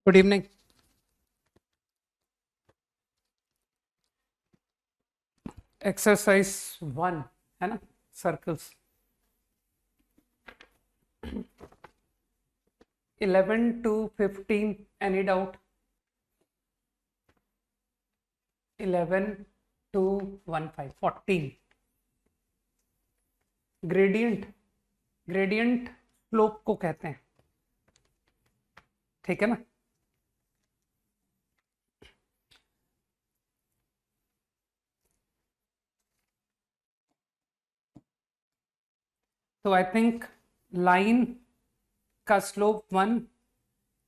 Good evening. Exercise 1 है ना, circles. 11 to 15, any doubt? 11 to 15, 14। Gradient, gradient slope को कहते हैं, ठीक है ना। तो आई थिंक लाइन का स्लोप 1,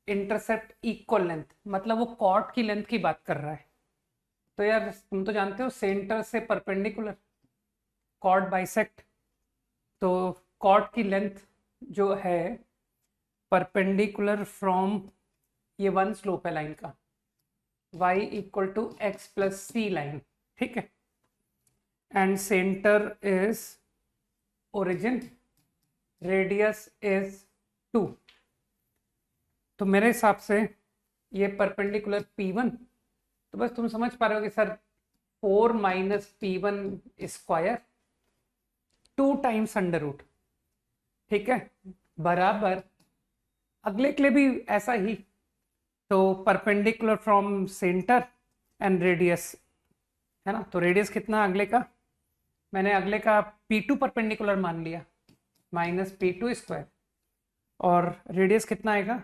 इंटरसेप्ट इक्वल लेंथ, मतलब वो कॉर्ड की लेंथ की बात कर रहा है। तो यार तुम तो जानते हो सेंटर से परपेंडिकुलर कॉर्ड बाइसेक्ट, तो कॉर्ड की लेंथ जो है परपेंडिकुलर फ्रॉम, ये वन स्लोप है लाइन का, y equal to x plus c line, ठीक है। And centre is origin, radius is 2। तो मेरे हिसाब से ये परपेंडिकुलर P1, तो बस तुम समझ पा रहे हो कि sir 4 minus P1 square 2 times under root, ठीक है, बराबर अगले के लिए भी ऐसा ही। तो perpendicular from centre and radius, है ना। तो रेडियस कितना अगले का, मैंने अगले का P2 परपेंडिकुलर मान लिया, माइनस P2 स्क्वायर, और रेडियस कितना आएगा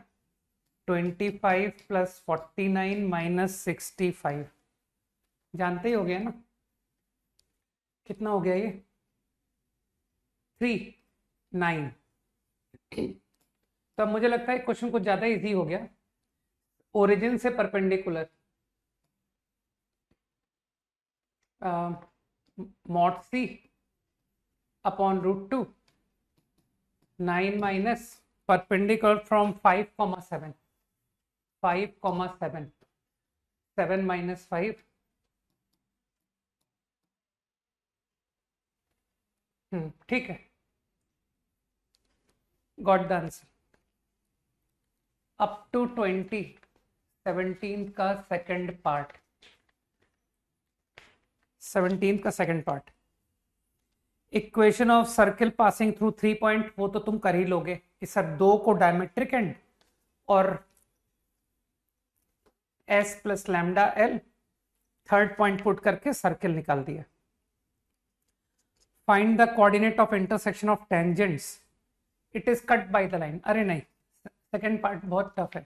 25 प्लस 49 माइनस 65, जानते ही हो गया ना कितना हो गया ये, 3, 9। तो अब मुझे लगता है क्वेश्चन कुछ ज्यादा इजी हो गया। ओरिजिन से perpendicular mod c upon root 2, 9 minus perpendicular from 5, 7, 5, 7, 7 minus 5, ठीक है, got the answer. Up to 20, 17 का सेकंड पार्ट, 17 का second part. Equation of circle passing through 3 point, वो तो तुम कर ही लोगे कि सर दो को डायमेट्रिक एंड और S plus lambda L, third point put करके सर्किल निकाल दिया। Find the coordinate of intersection of tangents, it is cut by the line. अरे नहीं, सेकंड पार्ट बहुत टफ है,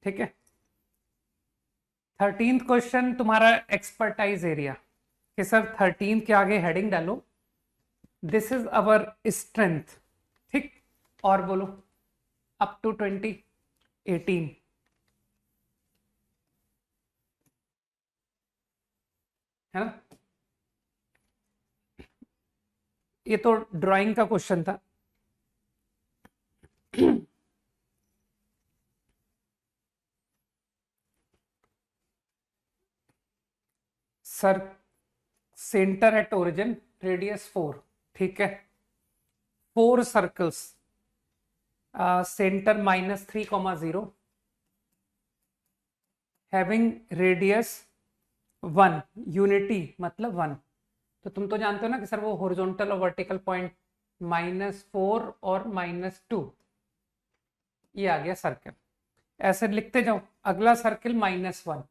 ठीक है। 13th क्वेश्चन तुम्हारा एक्सपर्टाइज एरिया, कि सर 13 के आगे हेडिंग डालो दिस इज अवर स्ट्रेंथ, ठीक। और बोलो अप टू 20, 18, है ना। ये तो ड्राइंग का क्वेश्चन था। Sir centre at origin, radius 4, ठीक है। 4 circles, centre -3, 0, having radius 1, unity मतलब 1। तो तुम तो जानते हो ना कि सर वो हॉरिजॉन्टल और वर्टिकल पॉइंट -4 और -2, ये आ गया सर्कल। ऐसे लिखते जाओ, अगला सर्किल -1,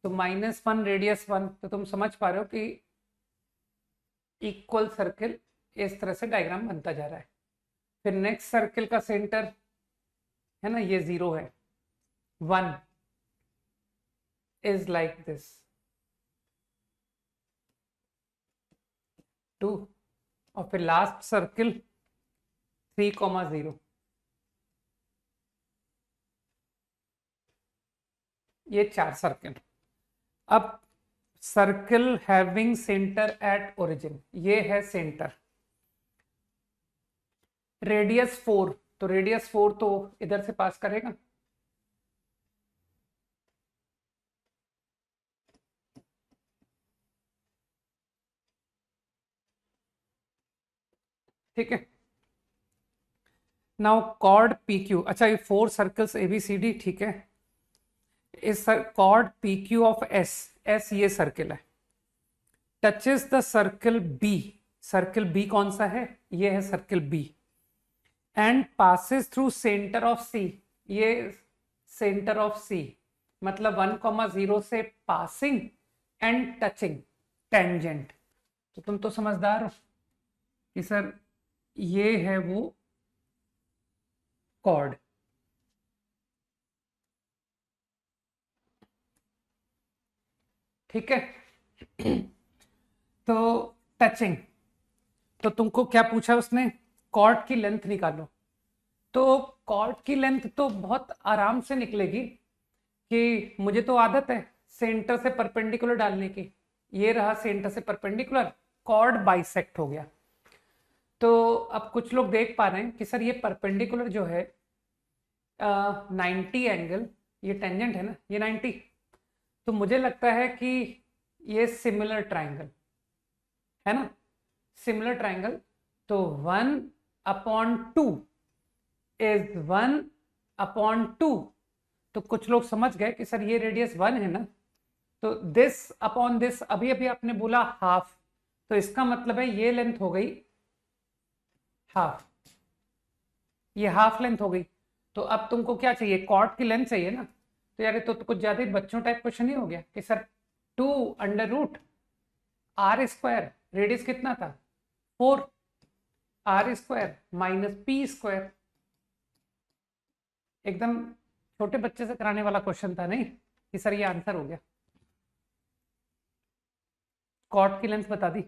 तो -1 रेडियस 1, तो तुम समझ पा रहे हो कि इक्वल सर्किल इस तरह से डायग्राम बनता जा रहा है। फिर नेक्स्ट सर्किल का सेंटर है ना, ये 0 है, 1 इज लाइक दिस, 2, और फिर लास्ट सर्किल 3, 0, ये 4 सर्किल। अब circle having centre at origin, ये है सेंटर, रेडियस 4, तो रेडियस 4 तो इधर से पास करेगा, ठीक है। नाउ कॉर्ड पी क्यू, अच्छा ये 4 circles A B C D, ठीक है, इस chord P Q of S, S ये सर्किल है, touches the circle B, circle B कौन सा है, ये है circle B, and passes through centre of C, ये सेंटर ऑफ सी मतलब 1,0 से पासिंग एंड टचिंग टेंजेंट। तो तुम तो समझदार हो कि सर ये है वो कॉर्ड, ठीक है। तो टचिंग, तो तुमको क्या पूछा उसने, कॉर्ड की लेंथ निकालो। तो कॉर्ड की लेंथ तो बहुत आराम से निकलेगी कि मुझे तो आदत है सेंटर से परपेंडिकुलर डालने की, ये रहा सेंटर से परपेंडिकुलर, कॉर्ड बाइसेक्ट हो गया। तो अब कुछ लोग देख पा रहे हैं कि सर ये परपेंडिकुलर जो है 90 एंगल, ये टेंजेंट है ना, ये 90, तो मुझे लगता है कि ये सिमिलर ट्राइंगल है ना, सिमिलर ट्राइंगल, तो 1/2 इज 1/2, तो कुछ लोग समझ गए कि सर ये रेडियस 1 है ना, तो दिस अपॉन दिस, अभी अभी आपने बोला हाफ, तो इसका मतलब है ये लेंथ हो गई हाफ, ये हाफ लेंथ हो गई। तो अब तुमको क्या चाहिए, कॉर्ड की लेंथ चाहिए ना, तो यार ये तो कुछ ज्यादा ही बच्चों टाइप क्वेश्चन ही हो गया कि सर 2√r², रेडियस कितना था 4, r² माइनस p², एकदम छोटे बच्चे से कराने वाला क्वेश्चन था नहीं कि सर ये आंसर हो गया, कॉर्ड की लेंथ बता दी।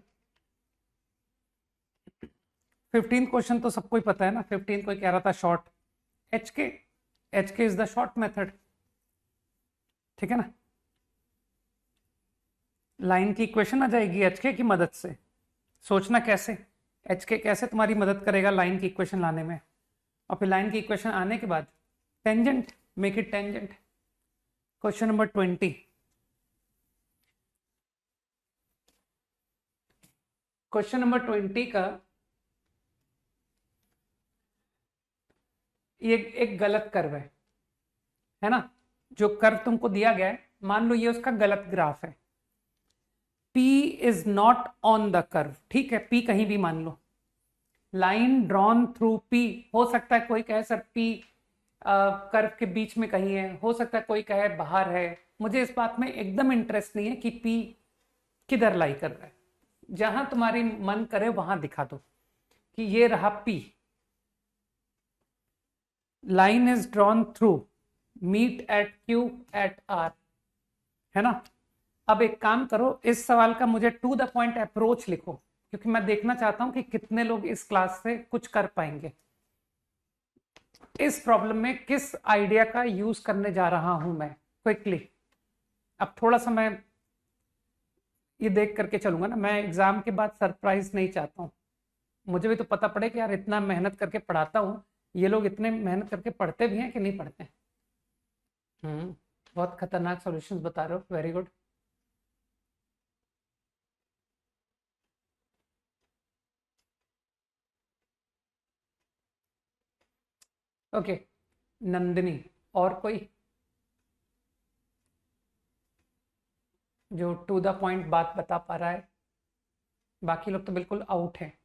15 क्वेश्चन तो सबको ही पता है ना, 15 कोई कह रहा था शॉर्ट, एच के, एच के इज द शॉर्ट मेथड, ठीक है ना, लाइन की इक्वेशन आ जाएगी एच के की मदद से, सोचना कैसे, एच के कैसे तुम्हारी मदद करेगा लाइन की इक्वेशन लाने में, और फिर लाइन की इक्वेशन आने के बाद tangent, make it tangent. Question number 20, question number 20 का ये एक गलत कर्व है ना, जो कर्व तुमको दिया गया है मान लो ये उसका गलत ग्राफ है, P is not on the curve, ठीक है, P कहीं भी मान लो, लाइन ड्रॉन थ्रू P, हो सकता है कोई कहे सर P कर्व के बीच में कहीं है, हो सकता है कोई कहे बाहर है, मुझे इस बात में एकदम इंटरेस्ट नहीं है कि P किधर लाई कर रहा है, जहां तुम्हारी मन करे वहां दिखा दो कि ये रहा P, line is drawn through meet at Q at R, है ना। अब एक काम करो, इस सवाल का मुझे टू द पॉइंट अप्रोच लिखो, क्योंकि मैं देखना चाहता हूं कि कितने लोग इस क्लास से कुछ कर पाएंगे, इस प्रॉब्लम में किस आइडिया का यूज करने जा रहा हूं मैं क्विकली। अब थोड़ा सा मैं ये देख करके चलूंगा ना, मैं एग्जाम के बाद सरप्राइज नहीं चाहता हूं, मुझे भी तो पता पड़े कि यार इतना मेहनत करके पढ़ाता हूं, ये लोग इतने मेहनत करके पढ़ते भी हैं कि नहीं पढ़ते। बहुत खतरनाक सॉल्यूशंस बता रहे हो, वेरी गुड। ओके, नंदिनी, और कोई जो टू द पॉइंट बात बता पा रहा है, बाकी लोग तो बिल्कुल आउट हैं।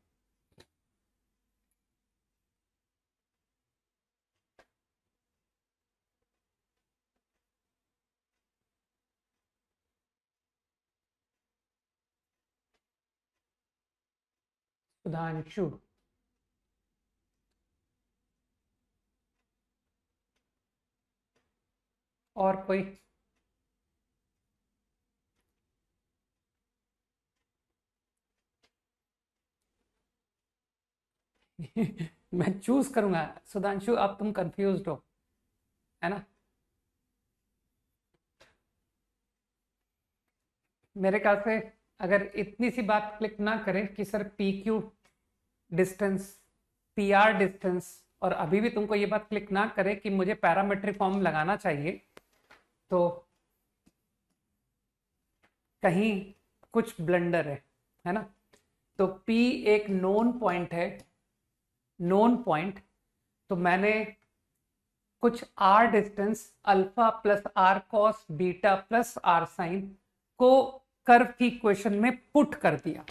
सुधांशु, और कोई मैं चूज करूंगा, सुधांशु अब तुम कंफ्यूज हो, है ना, मेरे ख्याल से अगर इतनी सी बात क्लिक ना करें कि sir P Q distance, P R distance, और अभी भी तुमको ये बात क्लिक ना करे कि मुझे पैरामेट्रिक फॉर्म लगाना चाहिए, तो कहीं कुछ ब्लंडर है ना। तो P एक नोन पॉइंट है, नोन पॉइंट, तो मैंने कुछ r distance alpha plus r cos beta plus r sine को कर्व की इक्वेशन में पुट कर दिया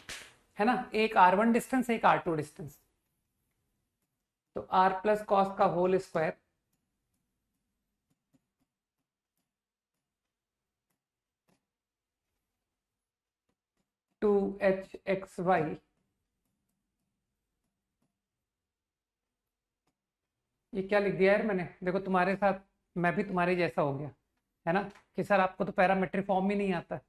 है ना, एक R1 डिस्टेंस एक R2 डिस्टेंस, तो R प्लस कॉस का whole square two h x y, ये क्या लिख दिया यार मैंने, देखो तुम्हारे साथ मैं भी तुम्हारे जैसा हो गया है ना, कि सर आपको तो पैरामेट्रिक फॉर्म ही नहीं आता।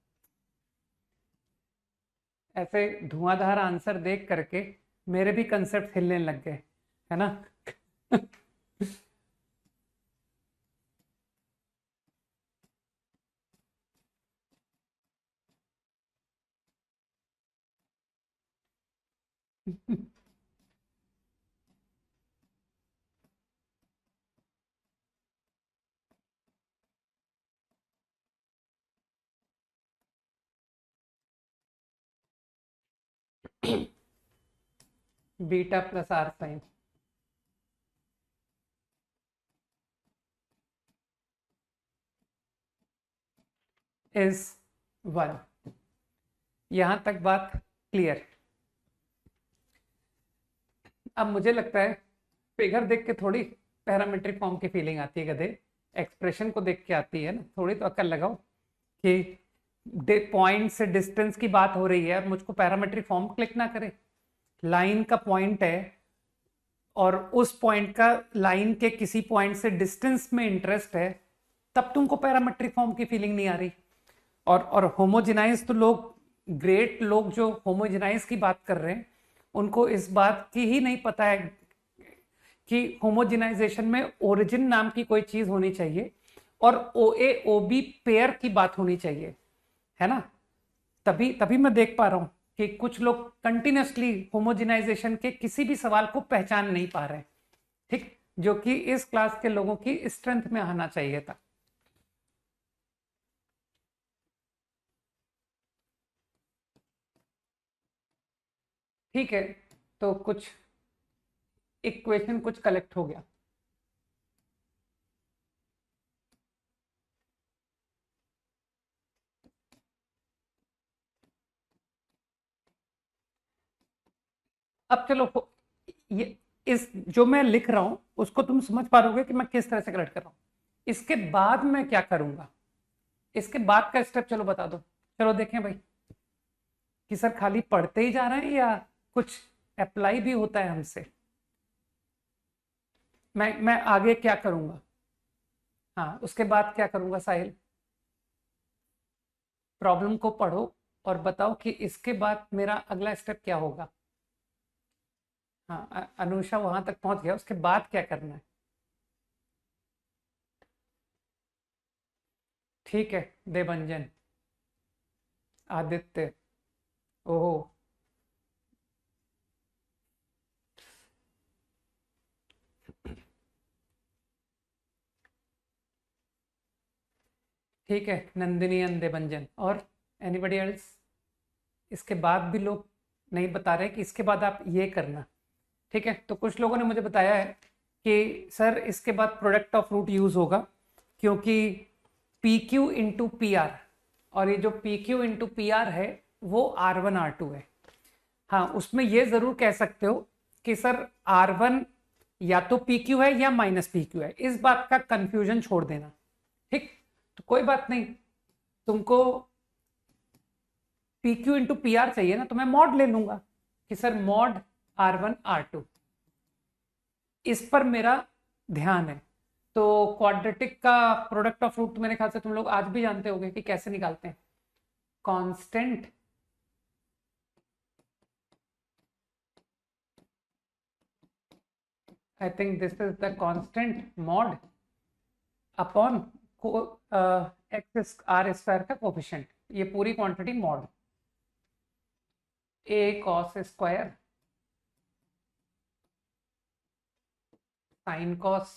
ऐसे धुआंधार आंसर देख करके मेरे भी कंसेप्ट हिलने लग गए है ना। Beta plus r sine is 1, यहां तक बात क्लियर। अब मुझे लगता है फिगर देख के थोड़ी पैरामेट्रिक फॉर्म की फीलिंग आती है गधे, एक्सप्रेशन को देख के आती है ना, थोड़ी तो अक्ल लगाओ कि पॉइंट से डिस्टेंस की बात हो रही है और मुझको पैरामेट्रिक फॉर्म क्लिक ना करे। लाइन का पॉइंट है और उस पॉइंट का लाइन के किसी पॉइंट से डिस्टेंस में इंटरेस्ट है, तब तुमको पैरामेट्रिक फॉर्म की फीलिंग नहीं आ रही। और होमोजेनाइज तो लोग, ग्रेट लोग जो होमोजेनाइज की बात कर रहे हैं, उनको इस बात की ही नहीं पता है कि होमोजेनाइजेशन में ओरिजिन नाम की कोई चीज होनी चाहिए और ओ ए ओ बी पेयर की बात होनी चाहिए, है ना। तभी तभी मैं देख पा रहा हूं कि कुछ लोग कंटिन्यूसली होमोजेनाइजेशन के किसी भी सवाल को पहचान नहीं पा रहे हैं, ठीक, जो कि इस क्लास के लोगों की स्ट्रेंथ में आना चाहिए था। ठीक है, तो कुछ इक्वेशन कुछ कलेक्ट हो गया। अब चलो ये इस जो मैं लिख रहा हूं उसको तुम समझ पा रहोगे कि मैं किस तरह से कलेक्ट कर रहा हूं। इसके बाद मैं क्या करूंगा, इसके बाद का स्टेप चलो बता दो। चलो देखें भाई कि सर खाली पढ़ते ही जा रहे हैं या कुछ अप्लाई भी होता है हमसे। मैं आगे क्या करूंगा, हाँ उसके बाद क्या करूंगा साहिल, प्रॉब्लम को पढ़ो और बताओ कि इसके बाद मेरा अगला स्टेप क्या होगा। हाँ अनुषा वहां तक पहुंच गया, उसके बाद क्या करना है। ठीक है, देवंजन, आदित्य, ओहो, ठीक है, नंदिनी एंड देवंजन, और एनीबडी एल्स। इसके बाद भी लोग नहीं बता रहे कि इसके बाद आप ये करना। ठीक है, तो कुछ लोगों ने मुझे बताया है कि सर इसके बाद प्रोडक्ट ऑफ रूट यूज होगा क्योंकि P q into p are, और ये जो P q into p are है वो आर वन आर टू है। हाँ उसमें ये जरूर कह सकते हो कि सर आर वन या तो पी क्यू है या माइनस पी क्यू है, इस बात का कंफ्यूजन छोड़ देना। ठीक, तो कोई बात नहीं, तुमको p q into p r चाहिए ना, तो मैं मॉड ले लूंगा कि sir mod r one r two, इस पर मेरा ध्यान है। तो क्वाड्रेटिक का प्रोडक्ट ऑफ रूट मेरे ख्याल से तुम लोग आज भी जानते होंगे कि कैसे निकालते हैं। Constant I think this is the constant mod upon X R square का कोफिशिएंट, ये पूरी quantity mod A cos square sine cos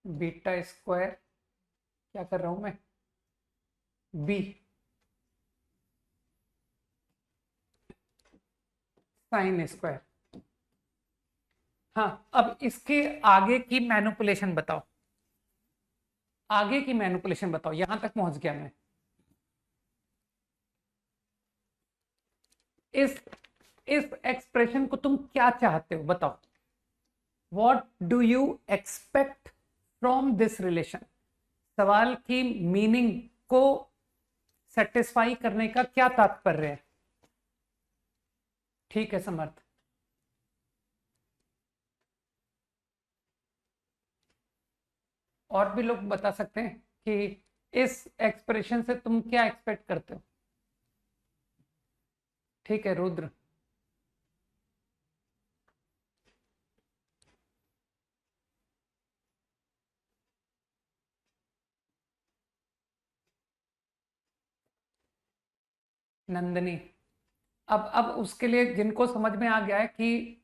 beta square, क्या कर रहा हूं मैं, बी साइन स्क्वायर। हाँ, अब इसके आगे की मैनिपुलेशन बताओ, आगे की मैनिपुलेशन बताओ, यहां तक पहुंच गया मैं। इस एक्सप्रेशन को तुम क्या चाहते हो बताओ, what do you expect from this relation. सवाल की मीनिंग को सेटिस्फाई करने का क्या तात्पर्य है। ठीक है समर्थ, और भी लोग बता सकते हैं कि इस एक्सप्रेशन से तुम क्या एक्सपेक्ट करते हो। ठीक है रुद्र, नंदनी, अब उसके लिए जिनको समझ में आ गया है कि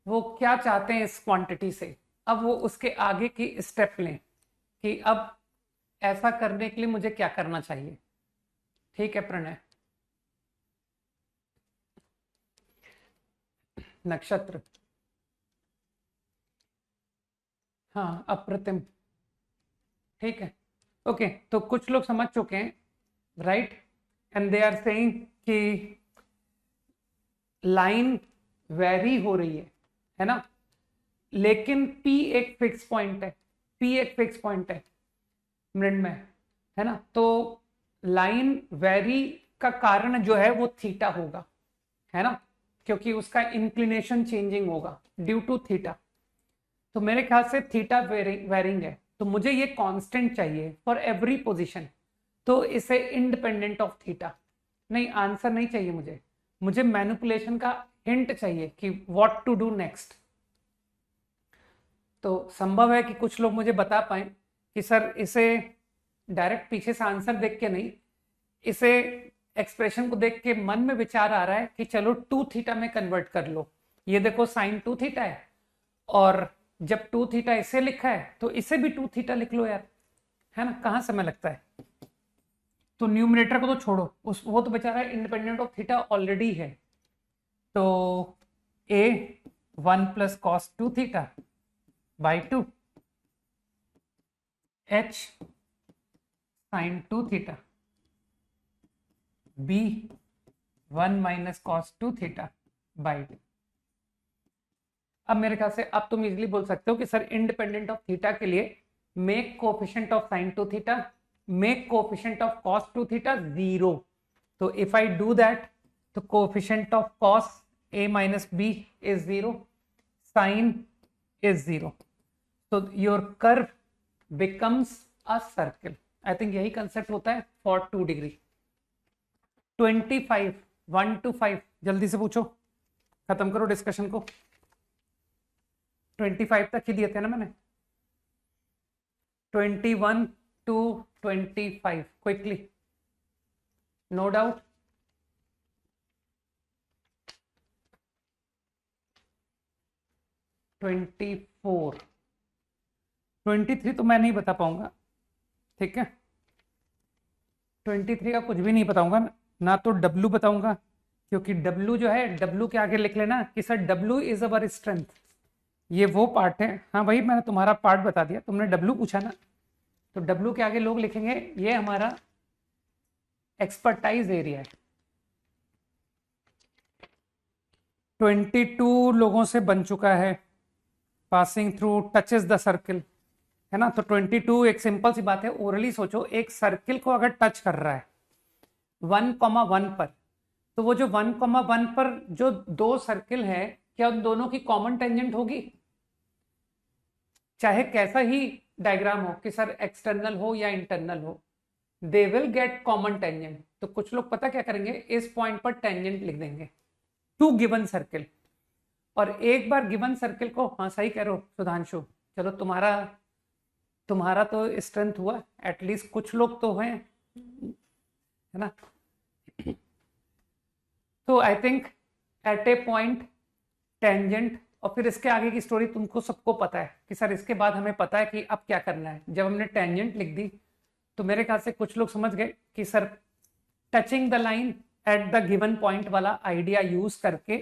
वो क्या चाहते हैं इस क्वांटिटी से, अब वो उसके आगे की स्टेप लें कि अब ऐसा करने के लिए मुझे क्या करना चाहिए। ठीक है प्रणय, नक्षत्र, हाँ अप्रतिम, ठीक है ओके। तो कुछ लोग समझ चुके हैं, right, and they are saying कि लाइन वेरी हो रही है ना, लेकिन P एक फिक्स पॉइंट है, P एक फिक्स पॉइंट है मिनट में, है ना। तो लाइन वेरी का कारण जो है वो थीटा होगा, है ना, क्योंकि उसका इंक्लिनेशन चेंजिंग होगा ड्यू टू थीटा। तो मेरे ख्याल से थीटा वेरिंग है, तो मुझे ये कांस्टेंट चाहिए फॉर एवरी पोजीशन, तो इसे इंडिपेंडेंट ऑफ थीटा। नहीं, आंसर नहीं चाहिए मुझे, मुझे मैनिपुलेशन का हिंट चाहिए कि व्हाट टू डू नेक्स्ट। तो संभव है कि कुछ लोग मुझे बता पाए कि सर इसे डायरेक्ट पीछे से आंसर देख के नहीं, इसे एक्सप्रेशन को देख के मन में विचार आ रहा है कि चलो टू थीटा में कन्वर्ट कर लो। ये देखो साइन टू थीटा है, और जब टू थीटा इसे लिखा है तो इसे भी टू थीटा लिख लो यार, है ना, कहाँ समय लगता है। तो न्यूमरेटर को तो छोड़ो, उस वो तो बेचारा इंडिपेंडेंट ऑफ थीटा ऑलरेडी है। तो a 1 plus cos two theta by 2 h sign to theta b 1 minus cos two theta by 2। अब मेरे ख्याल से अब तुम इजीली बोल सकते हो कि सर इंडिपेंडेंट ऑफ थीटा के लिए make coefficient of sine to theta, make coefficient of cos two theta 0। तो इफ आई डू दैट, तो coefficient of cos a minus b is 0, sine is 0, so your curve becomes a circle। I think यही concept होता है for 2 degree. 25 1 to 5 जल्दी से पूछो, खत्म करो डिस्कशन को। 25 तक ही दिए थे ना मैंने, 21 to 25 quickly, no doubt. Twenty 23 तो मैं नहीं बता पाऊंगा, ठीक है, 23 का कुछ भी नहीं बताऊंगा ना, तो W बताऊंगा, क्योंकि W जो है, W के आगे लिख लेना कि sir W is our strength, ये वो पार्ट है। हाँ भाई मैंने तुम्हारा पार्ट बता दिया, तुमने W पूछा ना, तो W के आगे लोग लिखेंगे ये हमारा एक्सपर्टाइज एरिया है। 22 लोगों से बन चुका है, passing through touches the circle, है ना। तो 22 एक सिंपल सी बात है, ओरली सोचो, एक सर्किल को अगर टच कर रहा है 1,1 पर, तो वो जो 1,1 पर जो दो सर्किल है, क्या उन दोनों की कॉमन टेंजेंट होगी, चाहे कैसा ही डायग्राम हो कि सर एक्सटर्नल हो या इंटरनल हो, they will get common tangent. तो कुछ लोग पता क्या करेंगे, इस पॉइंट पर टेंजेंट लिख देंगे टू गिवन सर्किल, और एक बार गिवन सर्किल को, हाँ सही कह रहे हो सुधांशु, चलो तुम्हारा तो स्ट्रेंथ हुआ, एटलीस्ट कुछ लोग तो हैं, है ना। तो I think at a point tangent, और फिर इसके आगे की स्टोरी तुमको सबको पता है कि सर इसके बाद हमें पता है कि अब क्या करना है। जब हमने टेंजेंट लिख दी तो मेरे ख्याल से कुछ लोग समझ गए कि sir touching the line at the given point वाला आइडिया यूज करके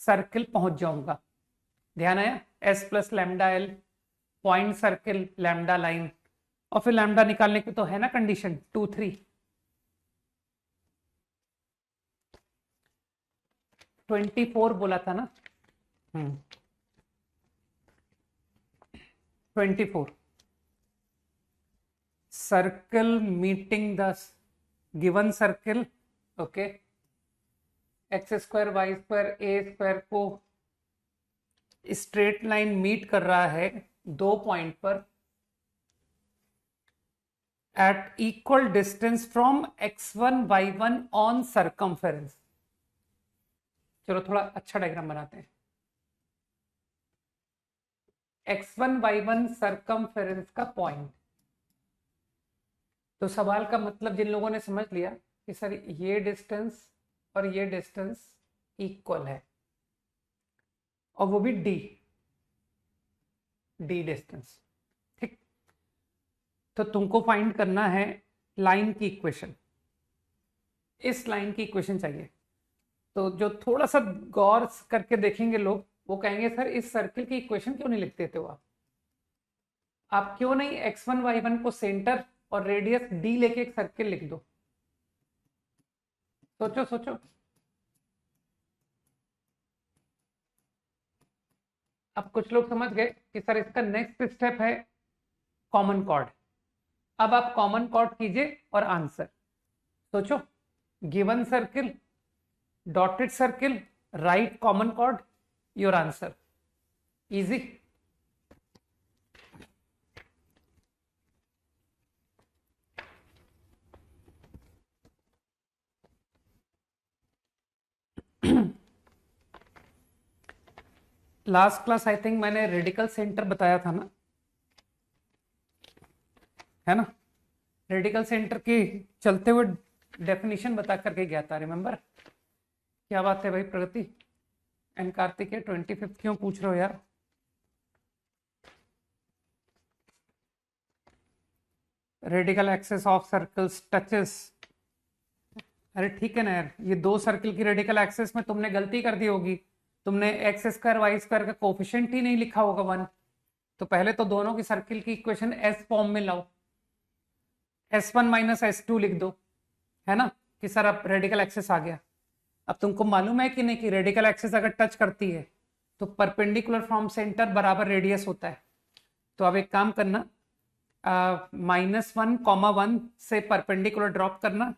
सर्किल पहुंच जाऊंगा। ध्यान आया? S plus lambda L, point circle, lambda line, और फिर लैम्डा निकालने की तो है ना कंडीशन 2 3। 24 बोला था ना। 24 circle meeting the given circle, okay, x square y square a square को स्ट्रेट लाइन मीट कर रहा है 2 पॉइंट पर at equal distance from x1 y1 on circumference. चलो थोड़ा अच्छा डायग्राम बनाते हैं। x1 y1 सर्कमफेरेंस का पॉइंट। तो सवाल का मतलब जिन लोगों ने समझ लिया कि सर ये डिस्टेंस और ये डिस्टेंस इक्वल है, और वो भी डी डिस्टेंस, ठीक। तो तुमको फाइंड करना है लाइन की इक्वेशन। इस लाइन की इक्वेशन चाहिए। तो जो थोड़ा सा गौर करके देखेंगे लोग, वो कहेंगे सर इस सर्किल की इक्वेशन क्यों नहीं लिख देते हो आप क्यों नहीं x1 y1 को सेंटर और रेडियस d लेके एक सर्किल लिख दो। सोचो सोचो। अब कुछ लोग समझ गए कि सर इसका नेक्स्ट स्टेप है कॉमन कॉर्ड। अब आप कॉमन कॉर्ड कीजिए और आंसर सोचो। Given circle, dotted circle, right common chord, your answer. Easy. Last class I think मैंने रेडिकल सेंटर बताया था ना, है ना? रेडिकल सेंटर की चलते हुए डेफिनेशन बता करके गया था, रिमेंबर? क्या बात है भाई प्रगति एंड कार्तिक, 25 क्यों पूछ रहे हो यार? Radical axis of circles touches. अरे ठीक है ना यार, ये 2 सर्किल की रेडिकल एक्सिस में तुमने गलती कर दी होगी। तुमने एक्स स्क्वायर वाई स्क्वायर का कोफिशिएंट ही नहीं लिखा होगा 1। तो पहले तो दोनों की सर्किल की इक्वेशन एस फॉर्म में लाओ, S1 माइनस S2 लिख दो, है ना? कि सर अब रेडिकल एक्सिस आ गया। अब तुमको मालूम है कि नहीं कि रेडिकल एक्सिस अगर टच करती है तो परपेंडिकुलर फ्रॉम सेंटर बराबर रेडियस होता है। तो अब एक काम करना, -1, 1 से परपेंडिकुलर ड्रॉप करना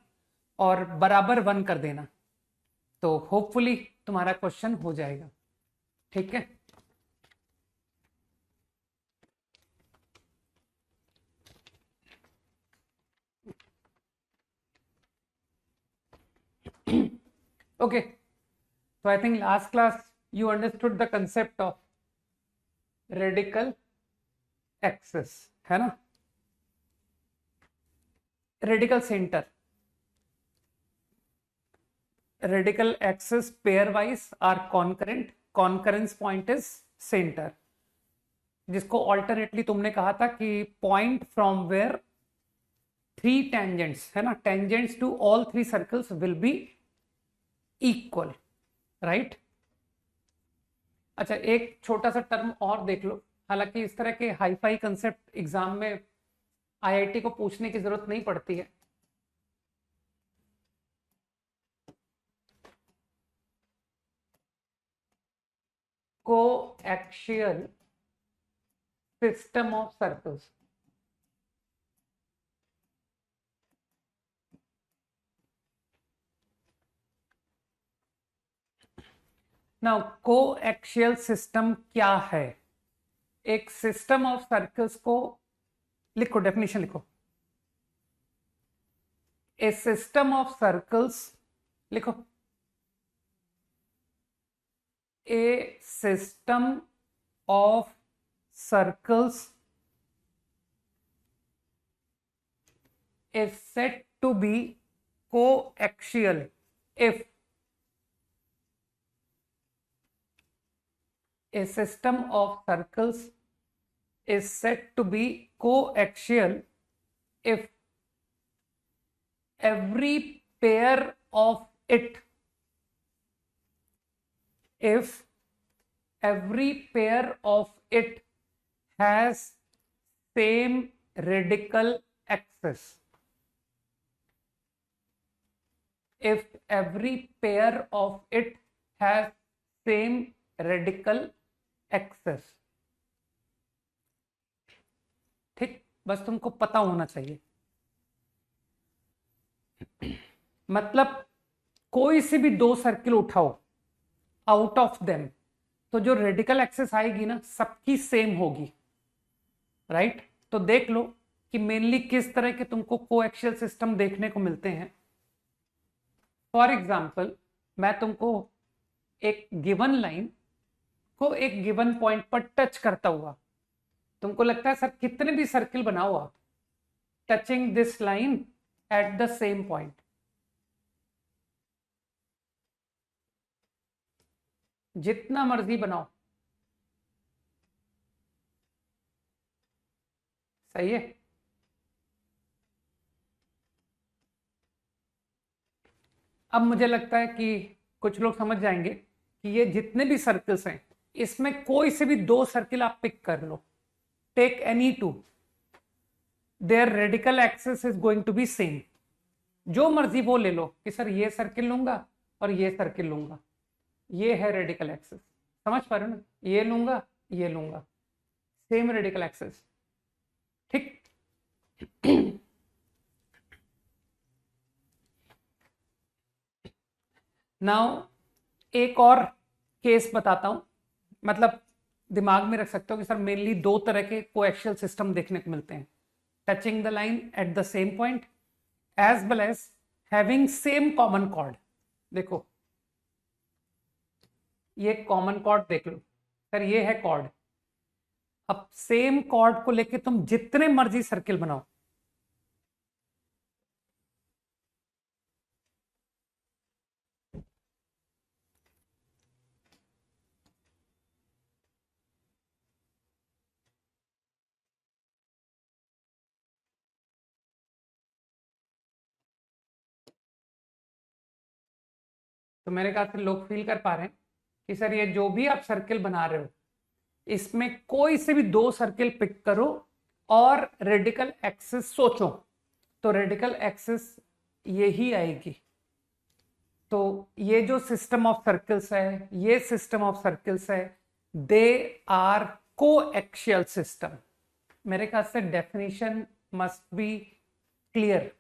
और बराबर 1 कर देना, तो होपफुली तुम्हारा क्वेश्चन हो जाएगा। ठीक है? Okay, so I think last class you understood the concept of radical axis, है ना? radical center, radical axis pairwise are concurrent, concurrence point is center, जिसको ऑल्टरनेटली तुमने कहा था कि पॉइंट फ्रॉम वेयर 3 टेंजेंट्स, है ना, tangents to all 3 circles will be equal, right? अच्छा, एक छोटा सा टर्म और देख लो। हालांकि इस तरह के हाईफाई कंसेप्ट एग्जाम में आईआईटी को पूछने की जरूरत नहीं पड़ती है। Coaxial system of circles. Now coaxial system क्या है? एक सिस्टम ऑफ सर्कल्स को लिखो, डेफिनेशन लिखो। ए सिस्टम ऑफ सर्कल्स लिखो। A system of circles is said to be coaxial if a system of circles is said to be coaxial if every pair of it if every pair of it has same radical axis. If every pair of it has same radical axis. ठीक, बस तुमको पता होना चाहिए। मतलब कोई से भी दो सर्किल उठाओ, आउट ऑफ देम, तो जो रेडिकल एक्सेस आएगी ना सबकी सेम होगी, राइट? तो देख लो कि मेनली किस तरह के तुमको कोएक्सियल सिस्टम देखने को मिलते हैं। फॉर एग्जाम्पल, मैं तुमको एक गिवन लाइन को एक गिवन पॉइंट पर टच करता हुआ, तुमको लगता है सर कितने भी सर्किल बनाओ आप, touching this line at the same point, जितना मर्जी बनाओ, सही है? अब मुझे लगता है कि कुछ लोग समझ जाएंगे कि ये जितने भी सर्कल्स हैं इसमें कोई से भी दो सर्किल आप पिक कर लो, take any two, their radical axis is going to be same. जो मर्जी वो ले लो कि सर ये सर्किल लूंगा और ये सर्किल लूंगा, ये है रेडिकल एक्सिस, समझ पा रहे हो ना? ये लूंगा, ये लूंगा, सेम रेडिकल एक्सिस, ठीक। नाउ एक और केस बताता हूं, मतलब दिमाग में रख सकते हो कि सर मेनली दो तरह के कोएक्सियल सिस्टम देखने को मिलते हैं, touching the line at the same point as well as having same common chord. देखो ये कॉमन कॉर्ड देख लो, सर ये है कॉर्ड। अब सेम कॉर्ड को लेके तुम जितने मर्जी सर्किल बनाओ, तो मेरे ख्याल से लोग फील कर पा रहे हैं कि सर ये जो भी आप सर्किल बना रहे हो इसमें कोई से भी दो सर्किल पिक करो और रेडिकल एक्सिस सोचो, तो रेडिकल एक्सिस यही आएगी। तो ये जो सिस्टम ऑफ सर्कल्स है, ये सिस्टम ऑफ सर्कल्स है, दे आर कोएक्सियल सिस्टम। मेरे ख्याल से डेफिनेशन मस्ट बी क्लियर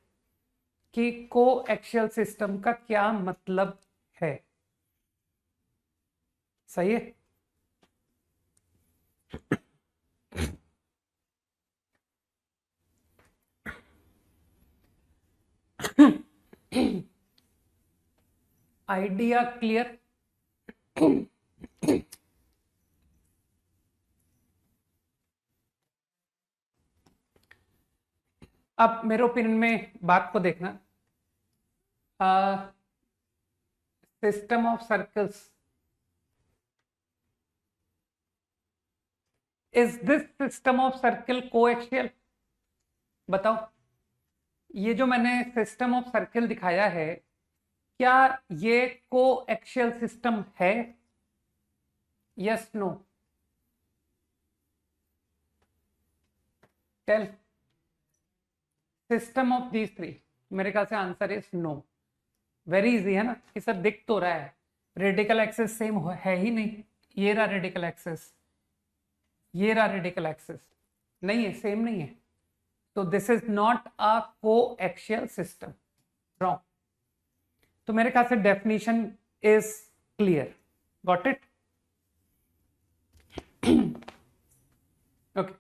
कि कोएक्सियल सिस्टम का क्या मतलब है, सही है? Idea clear? अब मेरे ओपिनियन में बात को देखना, system of circles, is this system of circle coaxial? बताओ, ये जो मैंने सिस्टम ऑफ सर्किल दिखाया है क्या ये कोएक्सियल सिस्टम है? Yes no? Tell system of these three. मेरे ख्याल से answer is no. Very easy है ना कि सर दिख तो रहा है, रेडिकल एक्सेस सेम है ही नहीं, ये रहा रेडिकल एक्सेस, ये रहा रेडिकल एक्सेस, नहीं है, सेम नहीं है, तो this is not a coaxial system. Wrong. तो मेरे ख्याल से definition is clear. Got it? Okay.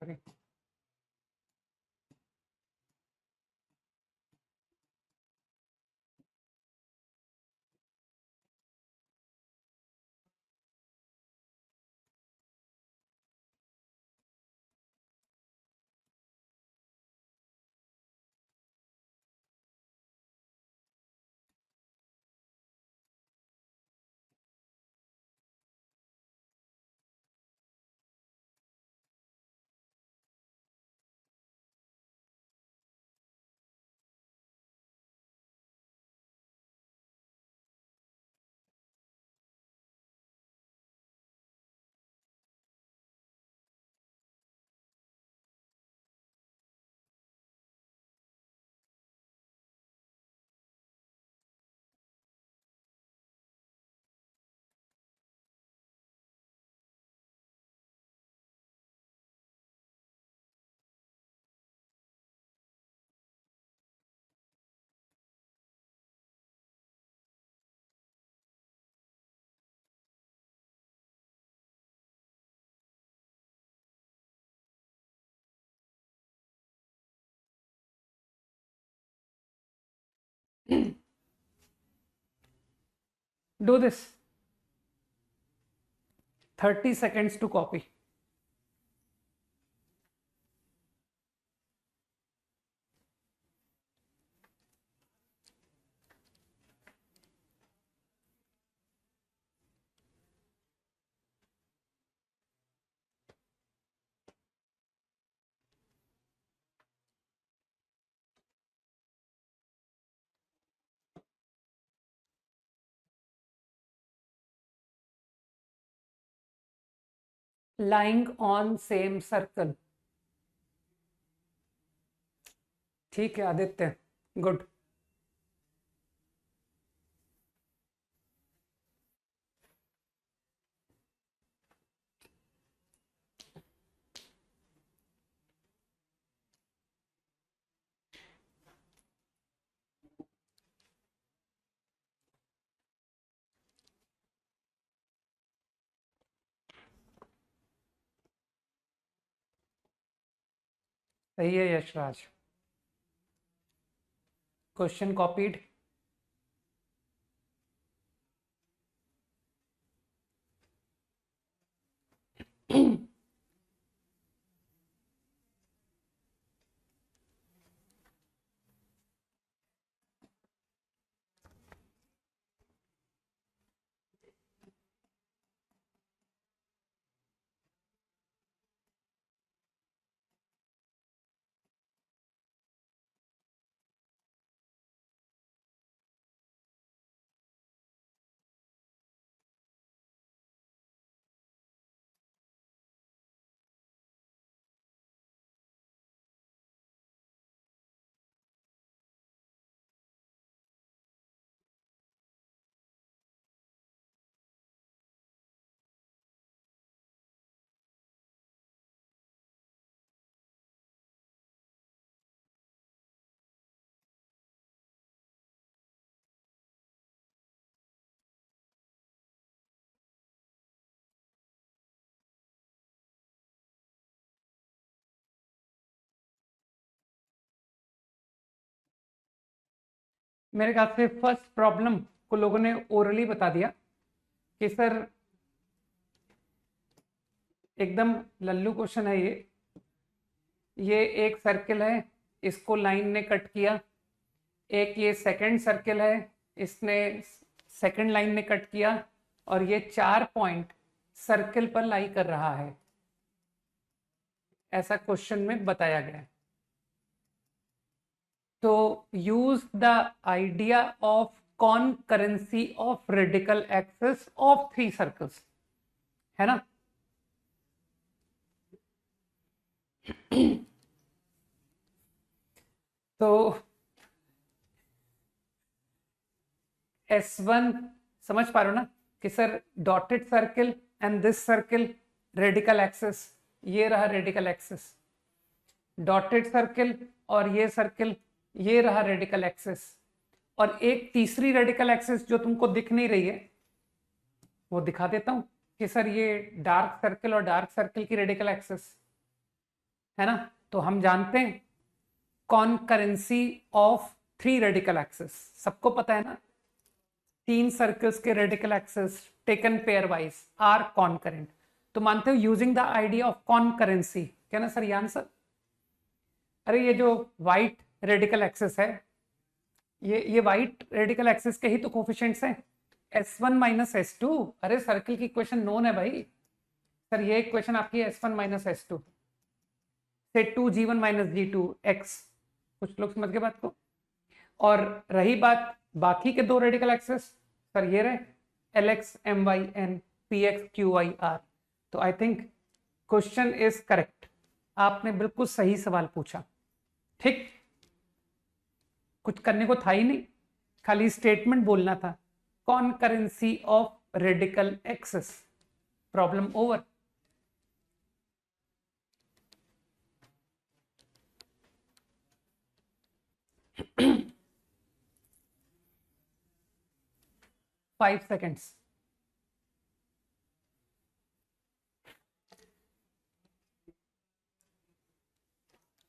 Sorry, do this. 30 seconds to copy. Lying on same circle. ठीक है आदित्य, गुड. सही है यशराज. Question copied. मेरे ख्याल से फर्स्ट प्रॉब्लम को लोगों ने ओरली बता दिया कि सर एकदम लल्लू क्वेश्चन है ये एक सर्किल है, इसको लाइन ने कट किया. एक ये सेकंड सर्किल है, इसने सेकंड लाइन ने कट किया, और ये 4 पॉइंट सर्किल पर लाई कर रहा है, ऐसा क्वेश्चन में बताया गया है. तो use the idea of concurrency of radical axis of 3 circles, है ना. तो S1 समझ पा रहे हो ना कि sir dotted circle and this circle radical axis, ये रहा रेडिकल एक्सिस. डॉटेड सर्किल और ये सर्किल, ये रहा रेडिकल एक्सिस. और एक तीसरी रेडिकल एक्सिस जो तुमको दिख नहीं रही है वो दिखा देता हूं कि सर ये डार्क सर्किल और डार्क सर्किल की रेडिकल एक्सिस. है ना। तो हम जानते हैं कॉनकरेंसी ऑफ 3 रेडिकल एक्सिस, सबको पता है ना, 3 सर्कल्स के radical axis taken pairwise are concurrent. तो मानते हो using the idea of concurrency, क्या ना सर ये आंसर। अरे ये जो व्हाइट रेडिकल एक्सिस है, ये व्हाइट रेडिकल एक्सिस के ही तो कोफिशिएंट्स हैं, S1 माइनस S2। अरे सर्कल की इक्वेशन नोन है भाई सर, ये इक्वेशन आपकी S1 माइनस S2 से 2G1 माइनस G2 X। कुछ लोग समझ गए बात को। और रही बात बाकी के 2 रेडिकल एक्सिस, सर ये रहे LX MYN PX QYR। तो I think question is correct, आपने बिल्कुल सही सवाल पूछा। ठीक, कुछ करने को था ही नहीं, खाली स्टेटमेंट बोलना था, concurrency of radical axis, problem over. Five seconds.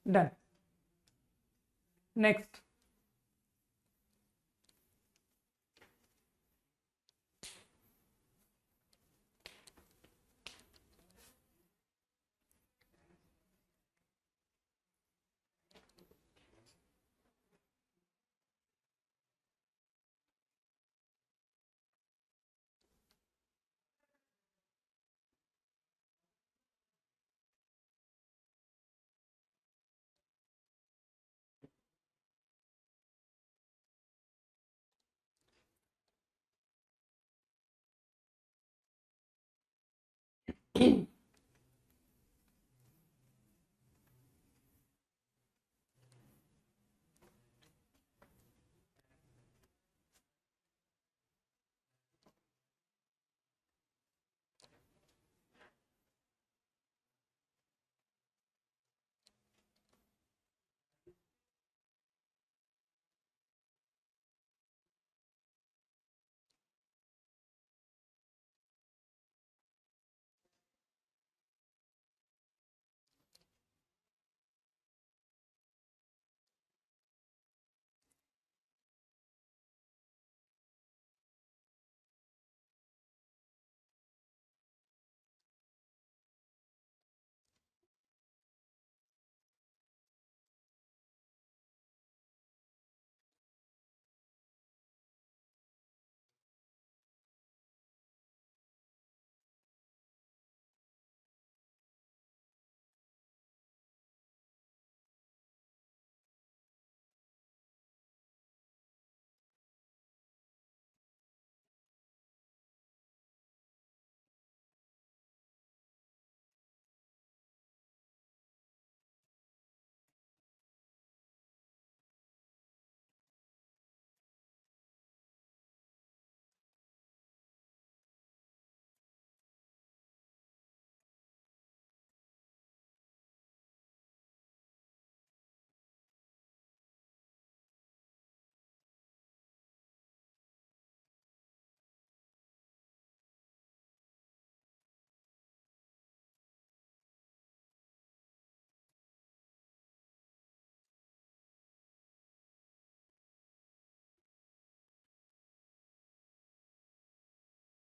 Done. Next.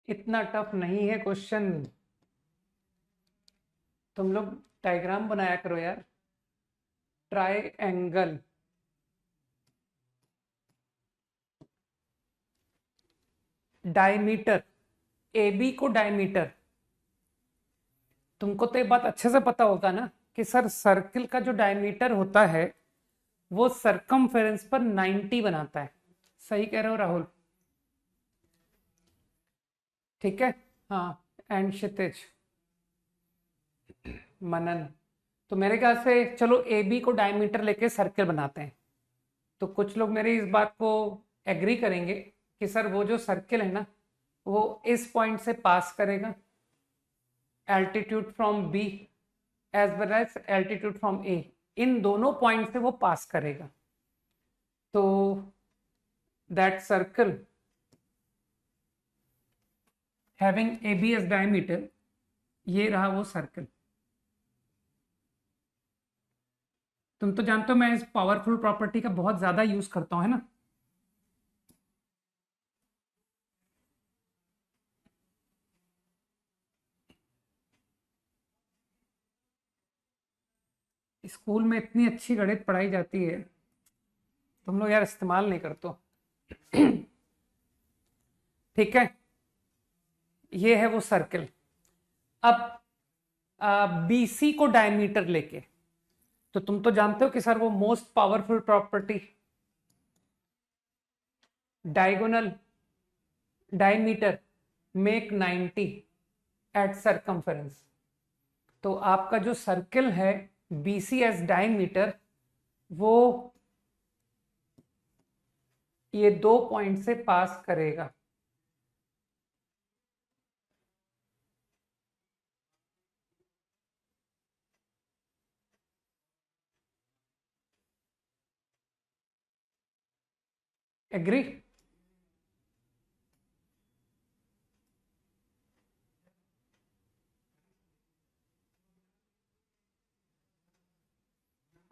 इतना टफ नहीं है क्वेश्चन, तुम लोग डायग्राम बनाया करो यार। ट्राइएंगल, डायमीटर, ए बी को डायमीटर, तुमको तो ये बात अच्छे से पता होगा ना कि सर सर्किल का जो डायमीटर होता है वो सरकमफेरेंस पर 90 बनाता है। सही कह रहे हो राहुल? ठीक है। हाँ, एंड क्षितिज, मनन। तो मेरे ख्याल से चलो ए बी को डायमीटर लेके सर्किल बनाते हैं। तो कुछ लोग मेरी इस बात को एग्री करेंगे कि सर वो जो सर्किल है ना वो इस पॉइंट से पास करेगा, altitude from B as well as altitude from A, इन दोनों पॉइंट से वो पास करेगा। तो that circle having A B as diameter, ये रहा वो सर्कल। तुम तो जानते हो मैं इस पावरफुल प्रॉपर्टी का बहुत ज्यादा यूज करता हूँ, है ना। स्कूल में इतनी अच्छी गणित पढ़ाई जाती है, तुम लोग यार इस्तेमाल नहीं करते हो। ठीक है, ये है वो सर्कल। अब बीसी को डायमीटर लेके, तो तुम तो जानते हो कि सर वो most powerful property, diagonal diameter make 90 at circumference. तो आपका जो सर्कल है बीसी एस डायमीटर, वो ये 2 पॉइंट से पास करेगा। एग्री?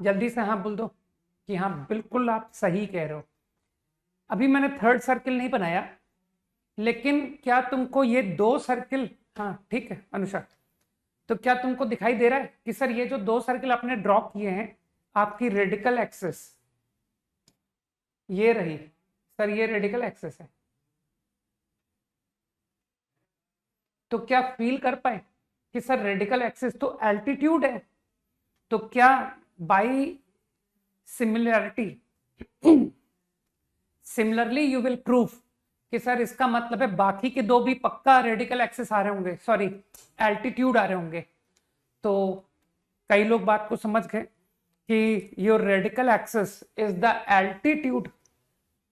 जल्दी से हाँ बोल दो कि हाँ बिल्कुल आप सही कह रहे हो। अभी मैंने थर्ड सर्किल नहीं बनाया, लेकिन क्या तुमको ये 2 सर्किल, हाँ ठीक है अनुषा, तो क्या तुमको दिखाई दे रहा है कि सर ये जो 2 सर्किल आपने ड्रॉ किए हैं, आपकी रेडिकल एक्सिस ये रही, सर ये रेडिकल एक्सिस है। तो क्या फील कर पाए कि सर रेडिकल एक्सिस तो एल्टीट्यूड है, तो क्या by similarity similarly you will prove कि सर इसका मतलब है बाकी के 2 भी पक्का रेडिकल एक्सिस आ रहे होंगे, सॉरी एल्टीट्यूड आ रहे होंगे। तो कई लोग बात को समझ गए कि your radical axis is the altitude.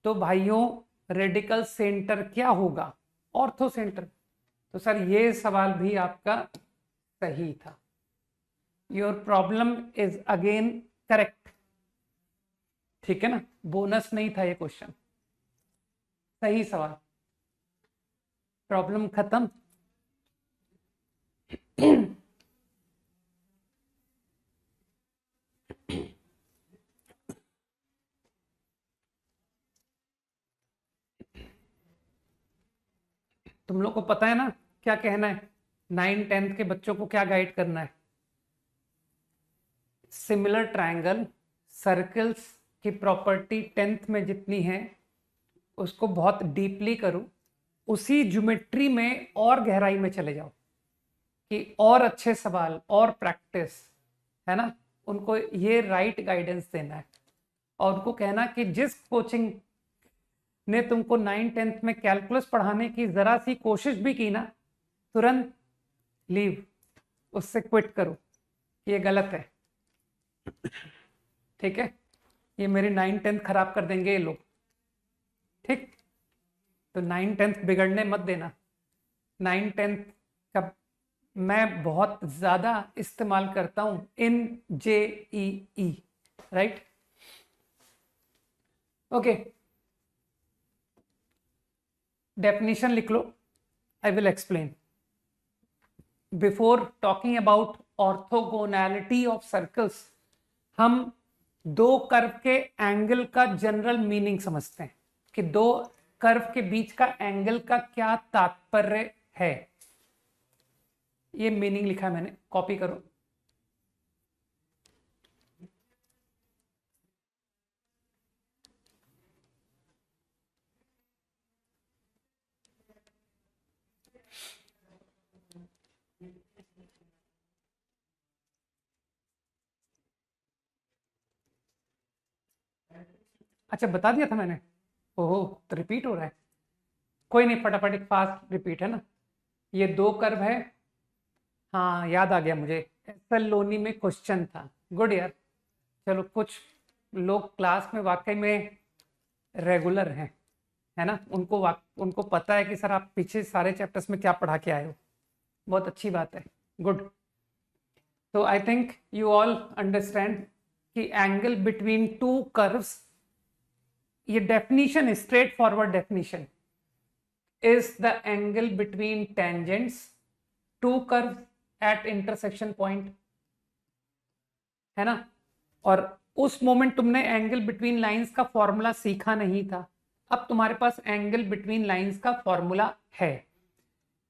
तो भाइयों रेडिकल सेंटर क्या होगा? Ortho centre. तो सर ये सवाल भी आपका सही था। Your problem is again correct. ठीक है ना, बोनस नहीं था ये क्वेश्चन, सही सवाल। प्रॉब्लम खत्म। तुम लोग को पता है ना क्या कहना है, 9th-10th के बच्चों को क्या गाइड करना है? सिमिलर ट्रायंगल सर्कल्स की प्रॉपर्टी 10th में जितनी है उसको बहुत डीपली करो, उसी ज्योमेट्री में और गहराई में चले जाओ कि और अच्छे सवाल और प्रैक्टिस, है ना। उनको ये राइट गाइडेंस देना है और उनको कहना कि जिस कोचिंग ने तुमको 9th-10th में कैलकुलस पढ़ाने की जरा सी कोशिश भी की ना, तुरंत लीव, उससे क्विट करो, ये गलत है। ठीक है, ये मेरी 9th-10th खराब कर देंगे ये लोग। ठीक, तो 9th-10th बिगड़ने मत देना। 9th-10th का मैं बहुत ज्यादा इस्तेमाल करता हूं in JEE, right. Okay, definition लिख लो, I will explain. Before talking about orthogonality of circles, हम 2 कर्व के एंगल का जनरल मीनिंग समझते हैं कि 2 कर्व के बीच का एंगल का क्या तात्पर्य है। ये मीनिंग लिखा है मैंने, कॉपी करो। अच्छा बता दिया था मैंने, ओहो तो रिपीट हो रहा है। कोई नहीं, फटाफट एक फास्ट रिपीट, है ना। ये 2 कर्व है, हाँ याद आ गया मुझे, एसएल लोनी में क्वेश्चन था। गुड यार, चलो कुछ लोग क्लास में वाकई में रेगुलर हैं, है ना, उनको पता है कि सर आप पीछे सारे चैप्टर्स में क्या पढ़ा के आए हो। बहुत अच्छी बात है, गुड। तो I think you all understand कि एंगल बिटवीन 2 कर्व्स, ये डेफिनेशन है, straight forward definition, is the angle between tangents 2 curve at intersection point, है ना। और उस मोमेंट तुमने एंगल बिटवीन लाइंस का फॉर्मूला सीखा नहीं था। अब तुम्हारे पास एंगल बिटवीन लाइंस का फॉर्मूला है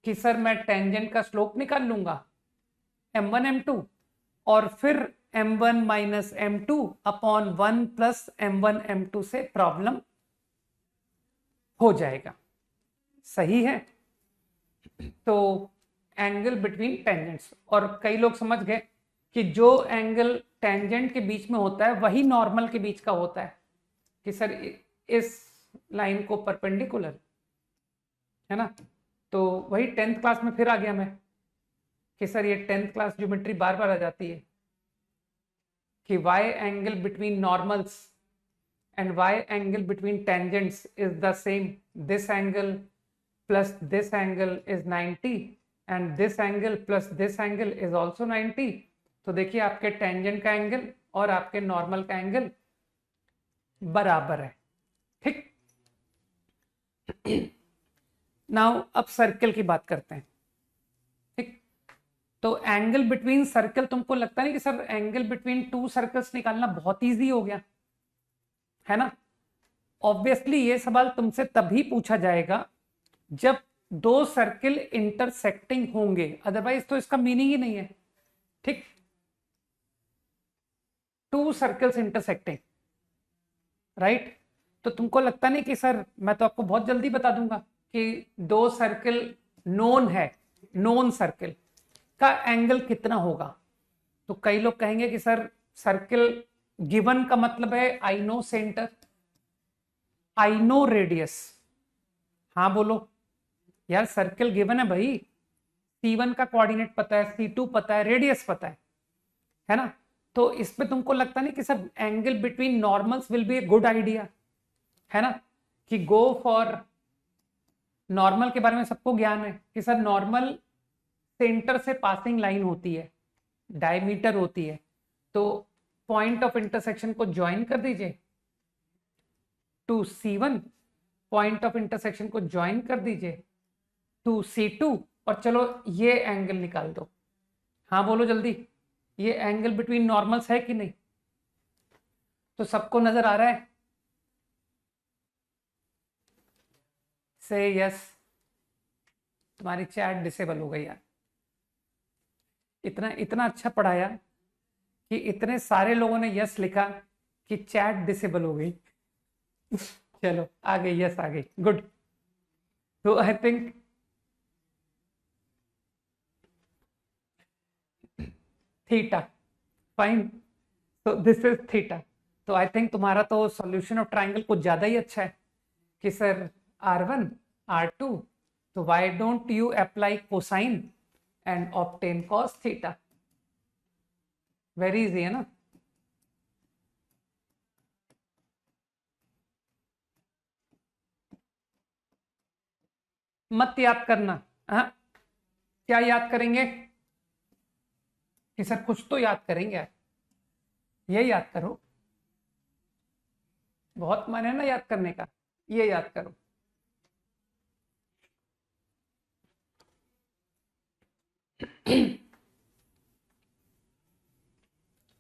कि सर मैं टेंजेंट का स्लोप निकाल लूंगा m1 m2 और फिर m1 minus m2 upon 1 plus m1 m2 से प्रॉब्लम हो जाएगा। सही है? तो एंगल बिटवीन टेंजेंट्स, और कई लोग समझ गए कि जो एंगल टेंजेंट के बीच में होता है वही नॉर्मल के बीच का होता है, कि सर इस लाइन को परपेंडिकुलर, है ना। तो वही 10th क्लास में फिर आ गया मैं कि सर ये 10th क्लास ज्योमेट्री बार बार आ जाती है कि y angle between normals and y angle between tangents is the same. This angle plus this angle is 90 and this angle plus this angle is also 90. तो देखिए आपके टेंजेंट का angle और आपके normal का एंगल बराबर है। ठीक, नाउ अब सर्कल की बात करते हैं। ठीक, तो एंगल बिटवीन सर्कल, तुमको लगता नहीं कि sir angle between two circles निकालना बहुत इजी हो गया, है ना। ऑब्वियसली ये सवाल तुमसे तभी पूछा जाएगा जब दो सर्किल इंटरसेक्टिंग होंगे, अदरवाइज तो इसका मीनिंग ही नहीं है। ठीक, टू सर्कल्स इंटरसेक्टिंग, राइट। तो तुमको लगता नहीं कि सर, मैं तो आपको बहुत जल्दी बता दूंगा कि दो सर्किल नोन है, नोन सर्किल का एंगल कितना होगा। तो कई लोग कहेंगे कि सर सर्किल गिवन का मतलब है I know centre, I know radius. हाँ बोलो यार, सर्किल गिवन है भाई, C1 का कोऑर्डिनेट पता है, C2 पता है, रेडियस पता है ना। तो इसमें तुमको लगता नहीं कि sir angle between normals will be a good idea, है ना, कि गो फॉर नॉर्मल के बारे में सबको ज्ञान है कि सर नॉर्मल सेंटर से पासिंग लाइन होती है, डायमीटर होती है, तो पॉइंट ऑफ इंटरसेक्शन को ज्वाइन कर दीजिए to C1, point of intersection को ज्वाइन कर दीजिए टू C2 और चलो ये एंगल निकाल दो। हाँ बोलो जल्दी, ये एंगल बिटवीन नॉर्मल्स है कि नहीं? तो सबको नजर आ रहा है? से यस। तुम्हारी चैट डिसेबल हो गई यार, इतना इतना अच्छा पढ़ाया कि इतने सारे लोगों ने यस लिखा कि चैट डिसेबल हो गई। चलो आ गई, यस आ गई, गुड। तो आई थिंक थीटा, फाइन, तो दिस इज थीटा। तो आई थिंक तुम्हारा तो सॉल्यूशन ऑफ ट्राइंगल कुछ ज्यादा ही अच्छा है कि सर R1 R2, तो why don't you apply cosine and obtain cos theta. Very easy है ना। मत याद करना, हाँ क्या याद करेंगे कि सर कुछ तो याद करेंगे यार, ये याद करो, बहुत मन है ना याद करने का, ये याद करो।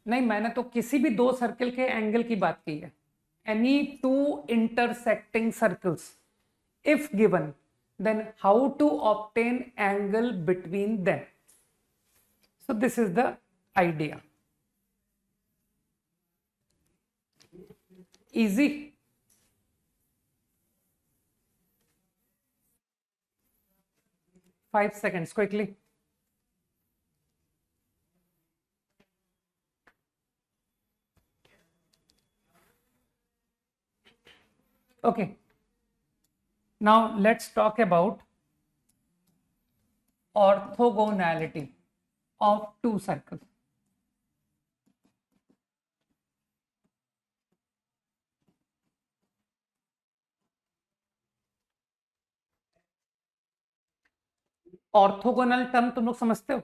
नहीं, मैंने तो किसी भी दो सर्कल के एंगल की बात की है। Any two intersecting circles if given, then how to obtain angle between them. So this is the idea. Easy. Five seconds quickly. Okay, now let's talk about orthogonality of two circles. Orthogonal term तुम लोग समझते हो?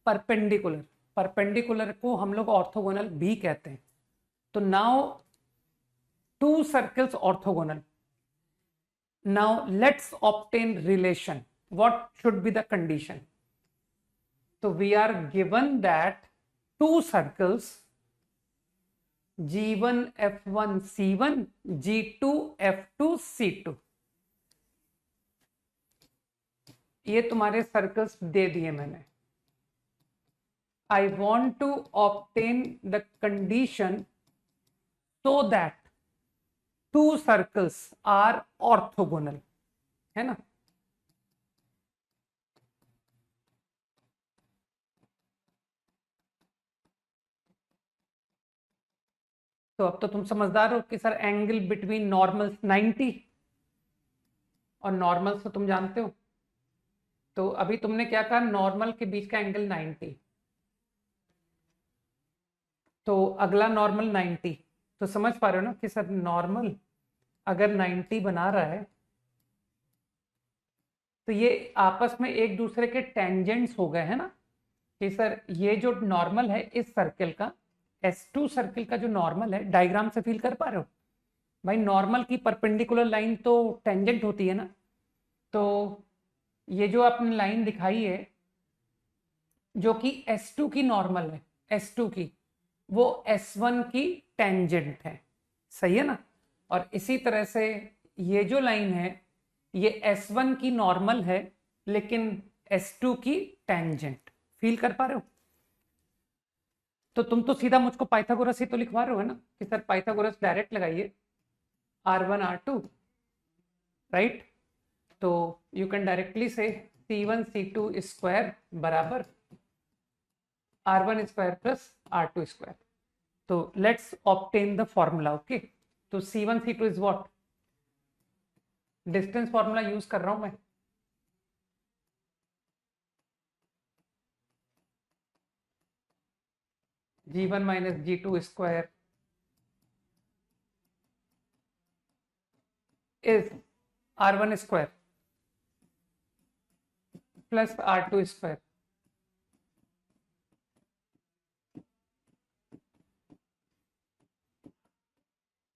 Perpendicular, perpendicular को हम लोग orthogonal भी कहते हैं। तो now two circles orthogonal. Now let's obtain relation. What should be the condition? So we are given that two circles G1F1C1, G2F2C2। ये तुम्हारे सर्कल्स दे दिए मैंने। I want to obtain the condition so that two circles are orthogonal, है ना। तो अब तो तुम समझदार हो कि सर एंगल बिटवीन नॉर्मल्स 90, और नॉर्मल्स तो तुम जानते हो। तो अभी तुमने क्या कहा, नॉर्मल के बीच का एंगल 90, तो अगला नॉर्मल 90। तो समझ पा रहे हो ना कि सर नॉर्मल अगर 90 बना रहा है तो ये आपस में एक दूसरे के टेंजेंट्स हो गए, है ना। कि सर ये जो नॉर्मल है इस सर्कल का, S2 सर्कल का जो नॉर्मल है, डायग्राम से फील कर पा रहे हो भाई, नॉर्मल की परपेंडिकुलर लाइन तो टेंजेंट होती है ना। तो ये जो आपने लाइन दिखाई है जो कि S2 की नॉर्मल है, S2 की, वो S1 की टेंजेंट है, सही है ना। और इसी तरह से ये जो लाइन है ये S1 की नॉर्मल है लेकिन S2 की टेंजेंट, फील कर पा रहे हो। तो तुम तो सीधा मुझको पाइथागोरस ही तो लिखवा रहे हो, है ना, कि सर पाइथागोरस डायरेक्ट लगाइए, R1 R2, राइट। तो यू कैन डायरेक्टली से C1 C2 स्क्वायर बराबर R1 square plus R2 square. तो let's obtain the formula, okay. तो C1 C2 is what, distance formula use कर रहा हूं मैं। G1 minus G2 square is R1 square plus R2 square.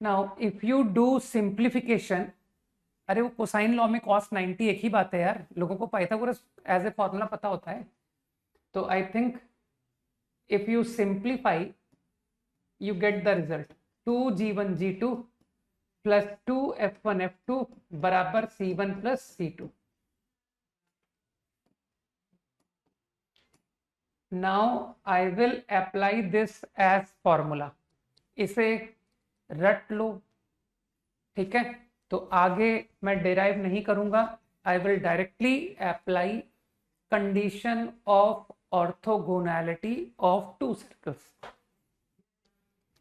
Now if you do simplification, अरे वो cosine law में cos 90 एक ही बात है यार, लोगों को पाइथागोरस एज ए फॉर्मूला पता होता है। तो I think if you simplify you get the result 2G1 G2 plus 2F1 F2 बराबर C1 plus C2। now I will apply this as formula, इसे रट लो, ठीक है। तो आगे मैं डिराइव नहीं करूंगा, I will directly apply condition of orthogonality of to circles.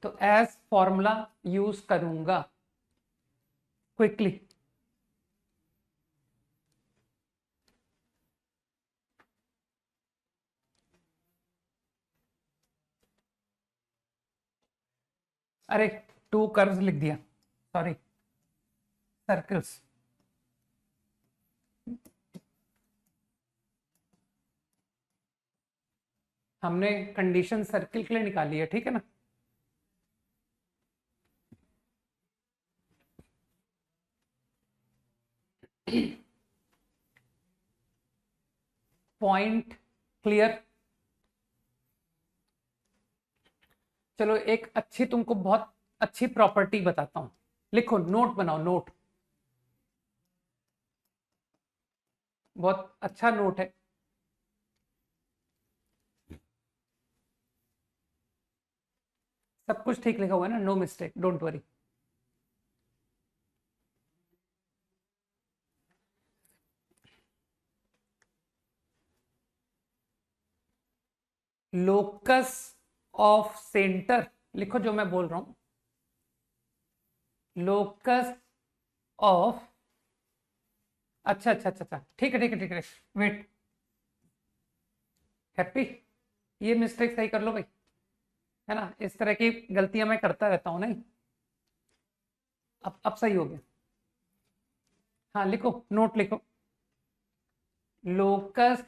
तो एज फॉर्मूला यूज करूंगा क्विकली। अरे टू कर्व्स लिख दिया, सॉरी, सर्कल्स। हमने कंडीशन सर्किल के लिए निकाली है, ठीक है ना। Point clear. चलो एक अच्छी, तुमको बहुत अच्छी प्रॉपर्टी बताता हूं, लिखो, नोट बनाओ, नोट, बहुत अच्छा नोट है। सब कुछ ठीक लिखा हुआ है ना, no mistake, don't worry. Locus of centre लिखो, जो मैं बोल रहा हूं, लोकस ऑफ, अच्छा अच्छा अच्छा अच्छा, ठीक है ठीक है ठीक है, वेट, हैप्पी, ये मिस्टेक सही कर लो भाई, है ना। इस तरह की गलतियां मैं करता रहता हूं, नहीं, अब सही हो गया। हाँ लिखो, नोट लिखो, locus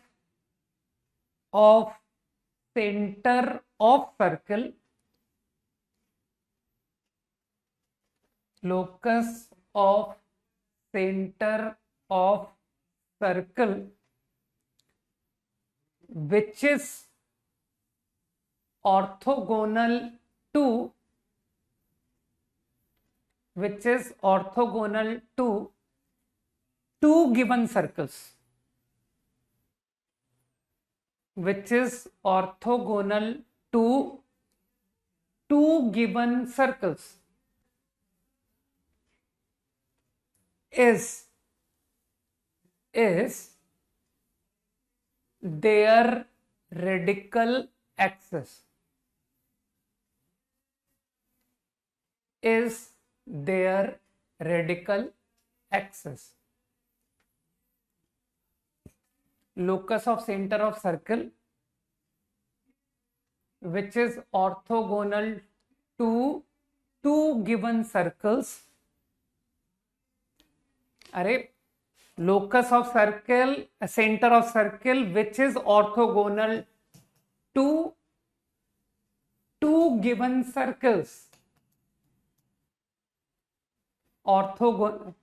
of centre of circle, locus of center of circle which is orthogonal to which is orthogonal to two given circles, which is orthogonal to two given circles, is their radical axis, is their radical axis. Locus of center of circle which is orthogonal to two given circles. अरे locus of circle, center of circle which is orthogonal to two given circles. Orthogonal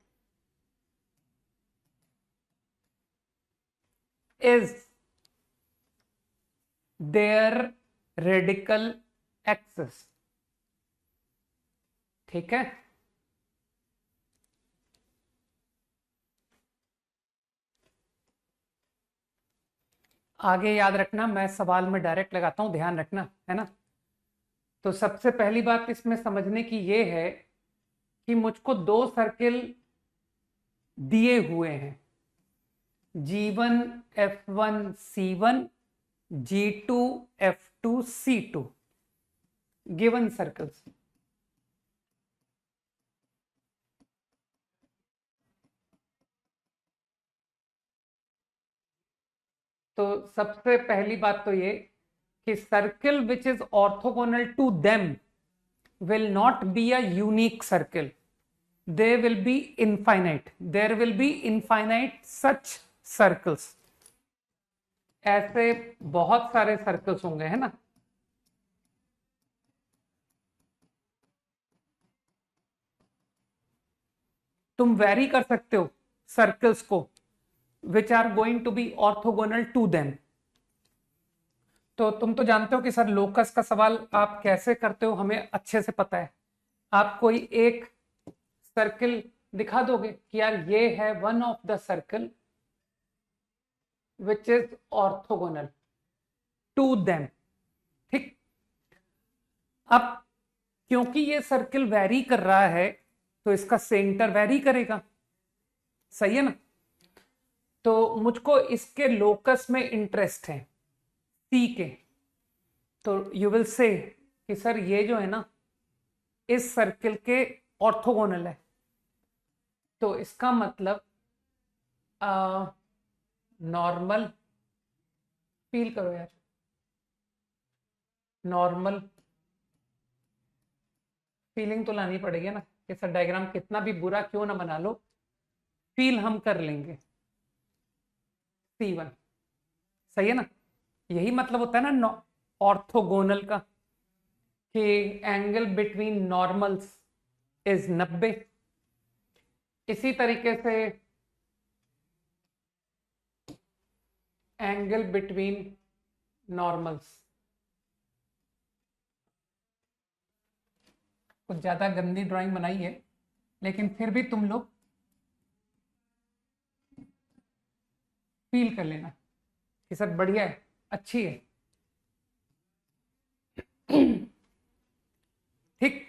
is their radical axis. ठीक है, आगे याद रखना, मैं सवाल में direct लगाता हूं, ध्यान रखना, है ना। तो सबसे पहली बात इसमें समझने की ये है कि मुझको दो सर्किल दिए हुए हैं, G1 F1 C1, G2 F2 C2, given circles. तो सबसे पहली बात तो ये कि circle which is orthogonal to them will not be a unique circle, they will be infinite, there will be infinite such circles. ऐसे बहुत सारे सर्कल्स होंगे, है ना। तुम वेरी कर सकते हो सर्कल्स को which are going to be orthogonal to them. तो तुम तो जानते हो कि सर लोकस का सवाल आप कैसे करते हो, हमें अच्छे से पता है। आप कोई एक सर्किल दिखा दोगे कि यार ये है one of the circle which is orthogonal to them, ठीक। अब क्योंकि ये सर्किल वेरी कर रहा है तो इसका सेंटर वेरी करेगा, सही है ना। तो मुझको इसके लोकस में इंटरेस्ट है, सी के। तो यू विल से कि सर ये जो है ना इस सर्किल के ऑर्थोगोनल है, तो इसका मतलब नॉर्मल, फील करो यार, नॉर्मल फीलिंग तो लानी पड़ेगी ना कि सर डायग्राम कितना भी बुरा क्यों ना बना लो, फील हम कर लेंगे। C1 सही है ना, यही मतलब होता है ना ऑर्थोगोनल का, कि एंगल बिटवीन नॉर्मल्स इज 90। इसी तरीके से एंगल बिटवीन नॉर्मल्स, कुछ ज्यादा गंदी ड्राइंग बनाई है लेकिन फिर भी तुम लोग फील कर लेना कि सर बढ़िया है, अच्छी है, ठीक।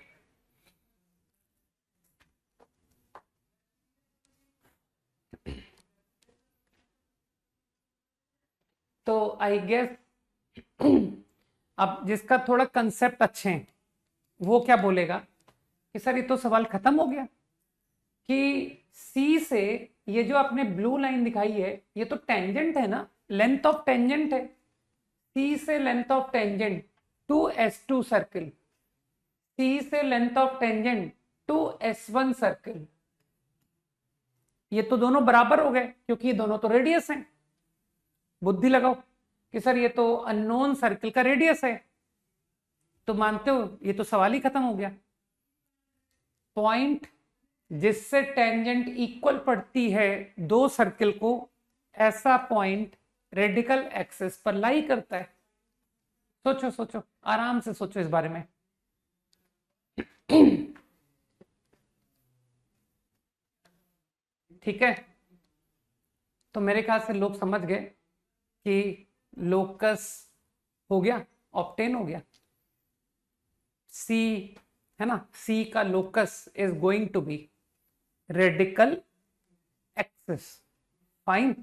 तो आई गेस अब जिसका थोड़ा कंसेप्ट अच्छे हैं वो क्या बोलेगा कि सर ये तो सवाल खत्म हो गया, कि सी से ये जो आपने ब्लू लाइन दिखाई है ये तो टेंजेंट है ना, लेंथ ऑफ टेंजेंट है, सी से length of tangent to S2 circle, C से length of tangent to S1 circle, ये तो दोनों बराबर हो गए क्योंकि ये दोनों तो रेडियस हैं। बुद्धि लगाओ कि सर ये तो अननोन सर्किल का रेडियस है, तो मानते हो ये तो सवाल ही खत्म हो गया। पॉइंट जिससे टेंजेंट इक्वल पड़ती है दो सर्किल को, ऐसा पॉइंट रेडिकल एक्सिस पर लाई करता है। सोचो सोचो, आराम से सोचो इस बारे में। ठीक है, तो मेरे ख्याल से लोग समझ गए कि लोकस हो गया, ऑब्टेन हो गया। सी है ना, सी का locus is going to be radical axis. Fine,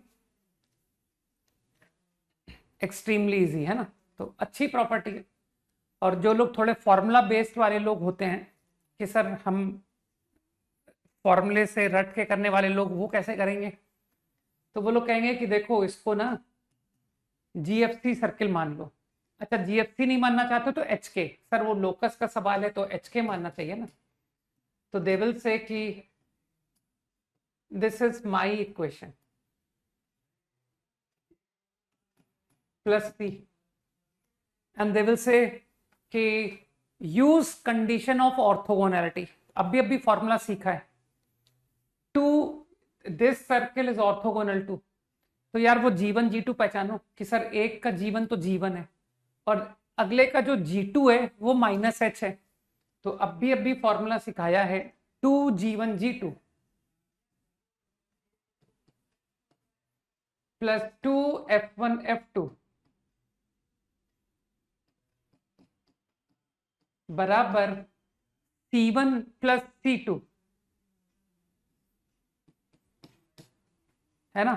extremely easy है ना, तो अच्छी प्रॉपर्टी है। और जो लोग थोड़े फॉर्मूला बेस्ड वाले लोग होते हैं कि सर हम फॉर्मूले से रट के करने वाले लोग, वो कैसे करेंगे, तो वो लोग कहेंगे कि देखो इसको ना जीएफसी सर्किल मान लो। अच्छा, जीएफसी नहीं मानना चाहते तो एच के, सर वो लोकस का सवाल है तो एच के मानना चाहिए ना। तो दे विल से कि this is my equation plus c, and they will say कि यूज कंडीशन ऑफ ऑर्थोगोनैलिटी। अभी फॉर्मूला सीखा है, to this circle is orthogonal to, तो यार वो G1 G2 पहचानो कि सर एक का G1 तो G1 है और अगले का जो G2 है वो -H है। तो अभी फॉर्मूला सिखाया है 2G1 G2 plus 2F1 F2 बराबर C1 प्लस C2, है ना।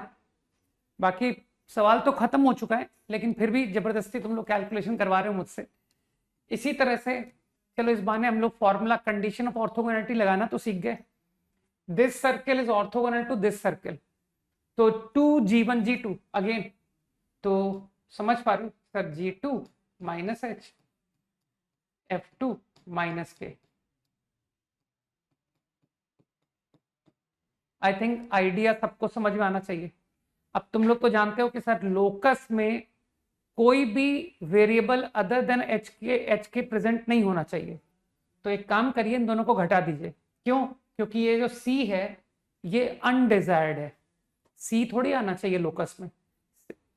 बाकी सवाल तो खत्म हो चुका है, लेकिन फिर भी जबरदस्ती तुम लोग कैलकुलेशन करवा रहे हो मुझसे। इसी तरह से चलो इस बहाने हम लोग फॉर्मूला कंडीशन ऑफ ऑर्थोगोनैलिटी लगाना तो सीख गए। This circle is orthogonal to this circle, तो 2G1 G2 अगेन, तो समझ पा रहे हो sir G2 minus H F2 minus K। I think idea सबको समझ में आना चाहिए। अब तुम लोग तो जानते हो कि सर लोकस में कोई भी वेरिएबल अदर देन एच के प्रेजेंट नहीं होना चाहिए। तो एक काम करिए, इन दोनों को घटा दीजिए। क्यों? क्योंकि ये जो सी है ये अनडिजायर्ड है, सी थोड़ी आना चाहिए लोकस में,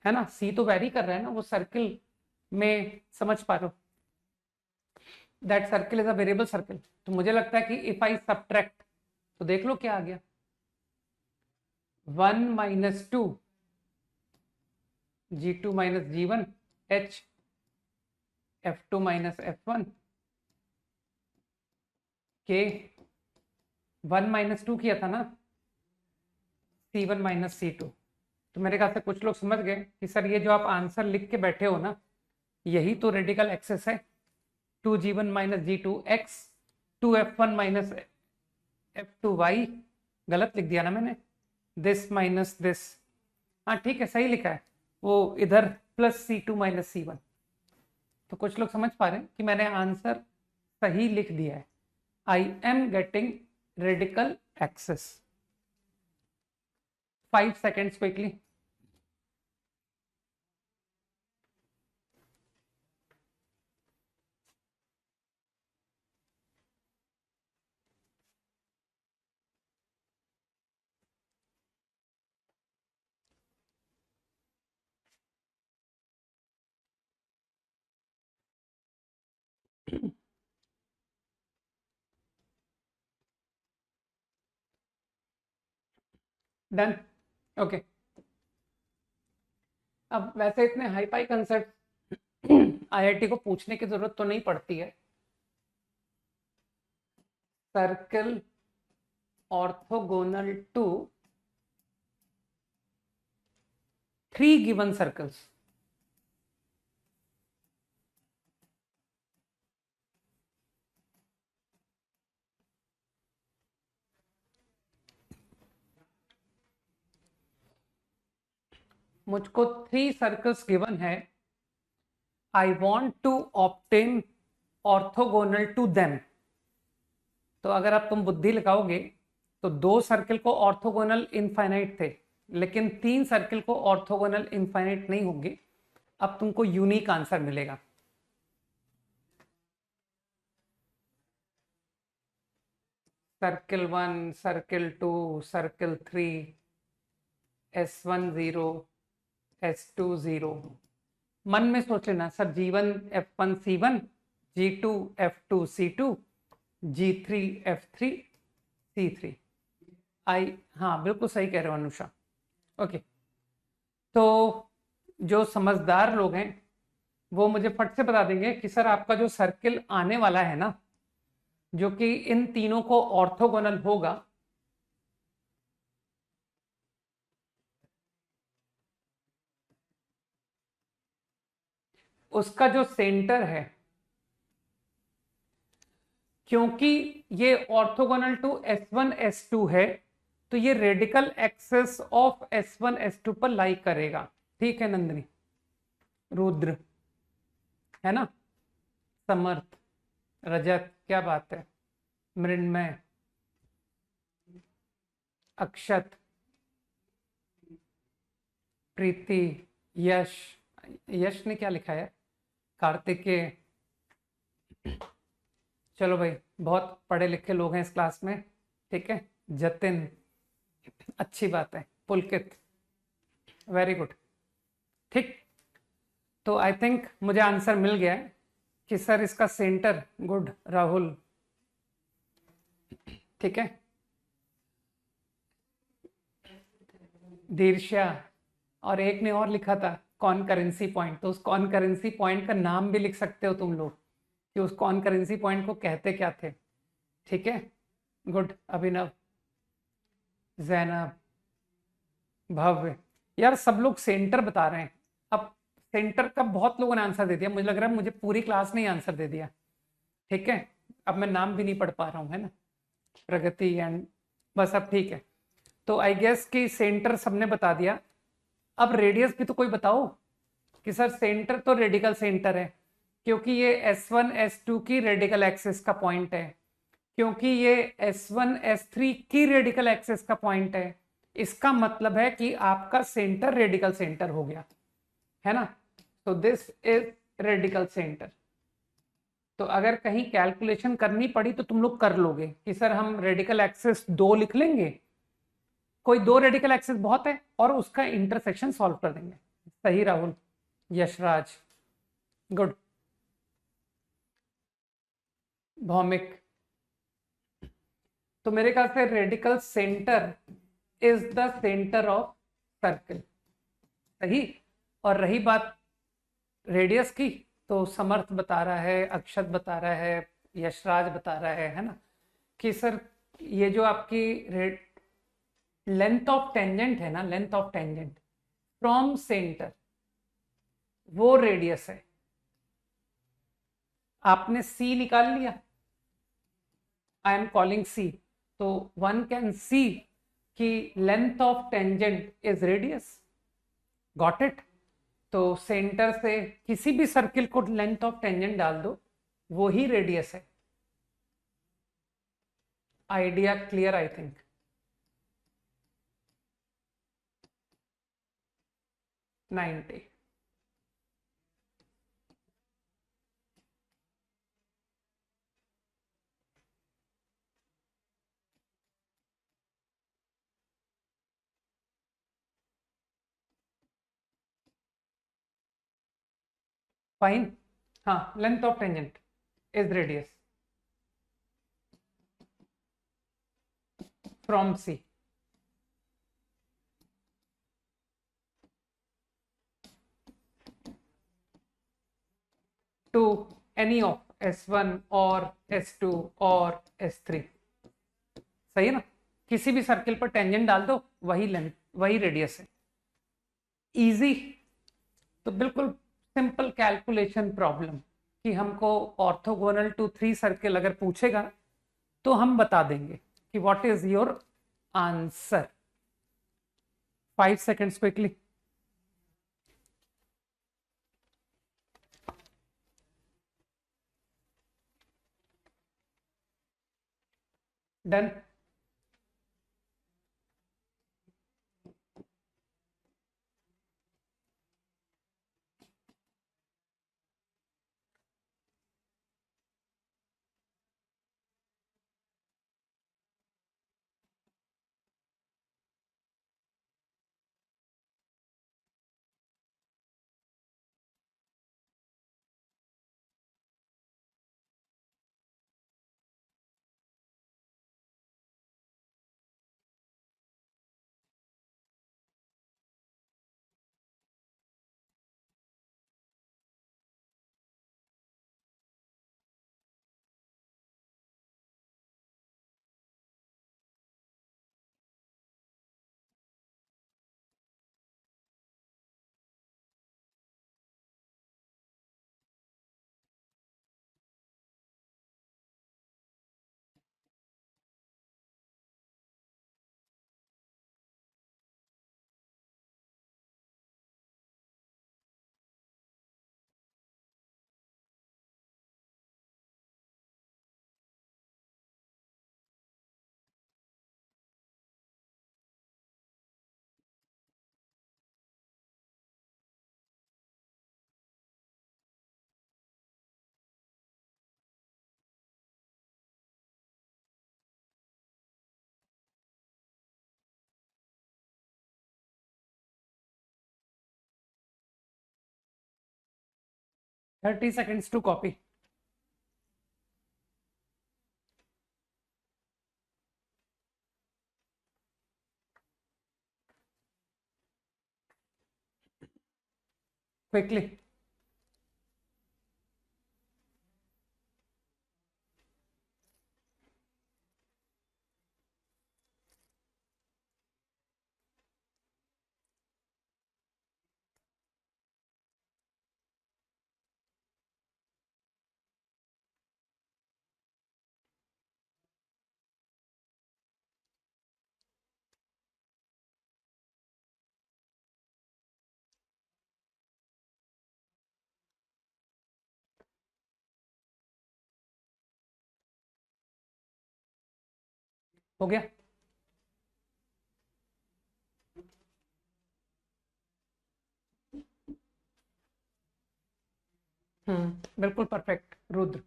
है ना। सी तो वेरी कर रहा है ना वो सर्किल में, समझ पा रहे हो, that circle is a variable circle. तो मुझे लगता है कि इफ आई सब्ट्रैक्ट, तो देख लो क्या आ गया, 1 minus 2 G2 minus G1 H F2 minus F1 K, 1 minus 2 किया था ना, C1 माइनस C2। तो मेरे ख्याल से कुछ लोग समझ गए कि सर ये जो आप आंसर लिख के बैठे हो ना, यही तो रेडिकल एक्सेस है। 2G1 minus G2 X, 2F1 minus F2 Y, गलत लिख दिया ना मैंने, दिस माइनस दिस, हाँ ठीक है सही लिखा है, वो इधर प्लस C2 माइनस C1। तो कुछ लोग समझ पा रहे हैं कि मैंने आंसर सही लिख दिया है। I am getting radical axis. 5 seconds quickly. Done, okay. अब वैसे इतने हाई फाई कंसेप्ट आईआईटी को पूछने की जरूरत तो नहीं पड़ती है। Circle orthogonal to 3 given circles, मुझको 3 सर्कल्स गिवन है, I want to obtain orthogonal to them. तो अगर आप तुम बुद्धि लगाओगे तो 2 सर्किल को ऑर्थोगोनल इनफाइनाइट थे, लेकिन 3 सर्किल को ऑर्थोगोनल इनफाइनाइट नहीं होंगे। अब तुमको यूनिक आंसर मिलेगा। Circle 1, circle 2, circle 3, S1 0, S2 0। मन में सोच लेना sir G1 F1 C1, G2 F2 C2, G3 F3 C3। आई, हाँ बिल्कुल सही कह रहे हो अनुषा। ओके, तो जो समझदार लोग हैं वो मुझे फट से बता देंगे कि सर आपका जो सर्किल आने वाला है ना, जो कि इन तीनों को ऑर्थोगोनल होगा, उसका जो सेंटर है, क्योंकि ये ऑर्थोगोनल टू S1 S2 है, तो ये radical access of S1 S2 पर लाई करेगा। ठीक है नंदिनी, रुद्र, है ना, समर्थ, रजत, क्या बात है, मृण्मय, अक्षत, प्रीति, यश, यश ने क्या लिखा है, कार्तिकेय, चलो भाई बहुत पढ़े लिखे लोग हैं इस क्लास में, ठीक है, जतिन, अच्छी बात है, पुलकित, वेरी गुड। ठीक, तो आई थिंक मुझे आंसर मिल गया है कि सर इसका सेंटर, गुड राहुल, ठीक है, दीर्षा, और एक ने और लिखा था कॉनकरेंसी पॉइंट, तो उस कॉनकरेंसी पॉइंट का नाम भी लिख सकते हो तुम लोग कि उस कॉनकरेंसी पॉइंट को कहते क्या थे। ठीक है, गुड, अभिनव, जैनब, भव्य, यार सब लोग सेंटर बता रहे हैं। अब सेंटर का बहुत लोगों ने आंसर दे दिया, मुझे लग रहा है मुझे पूरी क्लास ने आंसर दे दिया। ठीक है, अब मैं नाम भी नहीं पढ़ पा रहा हूँ, है ना, प्रगति एंड, बस अब ठीक है। तो आई गेस कि सेंटर सबने बता दिया। अब रेडियस भी तो कोई बताओ कि सर सेंटर तो रेडिकल सेंटर है, क्योंकि ये S1 S2 की रेडिकल एक्सिस का पॉइंट है, क्योंकि ये S1 S3 की रेडिकल एक्सिस का पॉइंट है, इसका मतलब है कि आपका सेंटर रेडिकल सेंटर हो गया, है ना। तो दिस इज रेडिकल सेंटर। तो अगर कहीं कैलकुलेशन करनी पड़ी तो तुम लोग कर लोगे कि सर हम रेडिकल एक्सिस 2 लिख लेंगे, कोई 2 रेडिकल एक्सिस बहुत है, और उसका इंटरसेक्शन सॉल्व कर देंगे। सही राहुल, यशराज, गुड, भौमिक। तो मेरे ख्याल से radical centre is the centre of circle, सही। और रही बात रेडियस की, तो समर्थ बता रहा है, अक्षत बता रहा है, यशराज बता रहा है ना, कि सर ये जो आपकी लेंथ ऑफ टेंजेंट है ना, length of tangent from centre, वो रेडियस है। आपने सी निकाल लिया, आई एम कॉलिंग सी, तो वन कैन सी कि length of tangent is radius, got it. तो सेंटर से किसी भी सर्किल को लेंथ ऑफ टेंजेंट डाल दो, वो ही रेडियस है। Idea clear I think. Ninety, fine, हाँ, length of tangent is radius from C to any of S1 और S2 और S3, सही है ना। किसी भी सर्किल पर टेंजेंट डाल दो, वही लेंथ, वही रेडियस है। इजी, तो बिल्कुल सिंपल कैलकुलेशन प्रॉब्लम, कि हमको ऑर्थोगोनल टू 3 सर्किल अगर पूछेगा तो हम बता देंगे कि what is your answer. 5 seconds quickly. Done. 30 seconds to copy. Quickly. हो गया? बिल्कुल परफेक्ट रुद्र.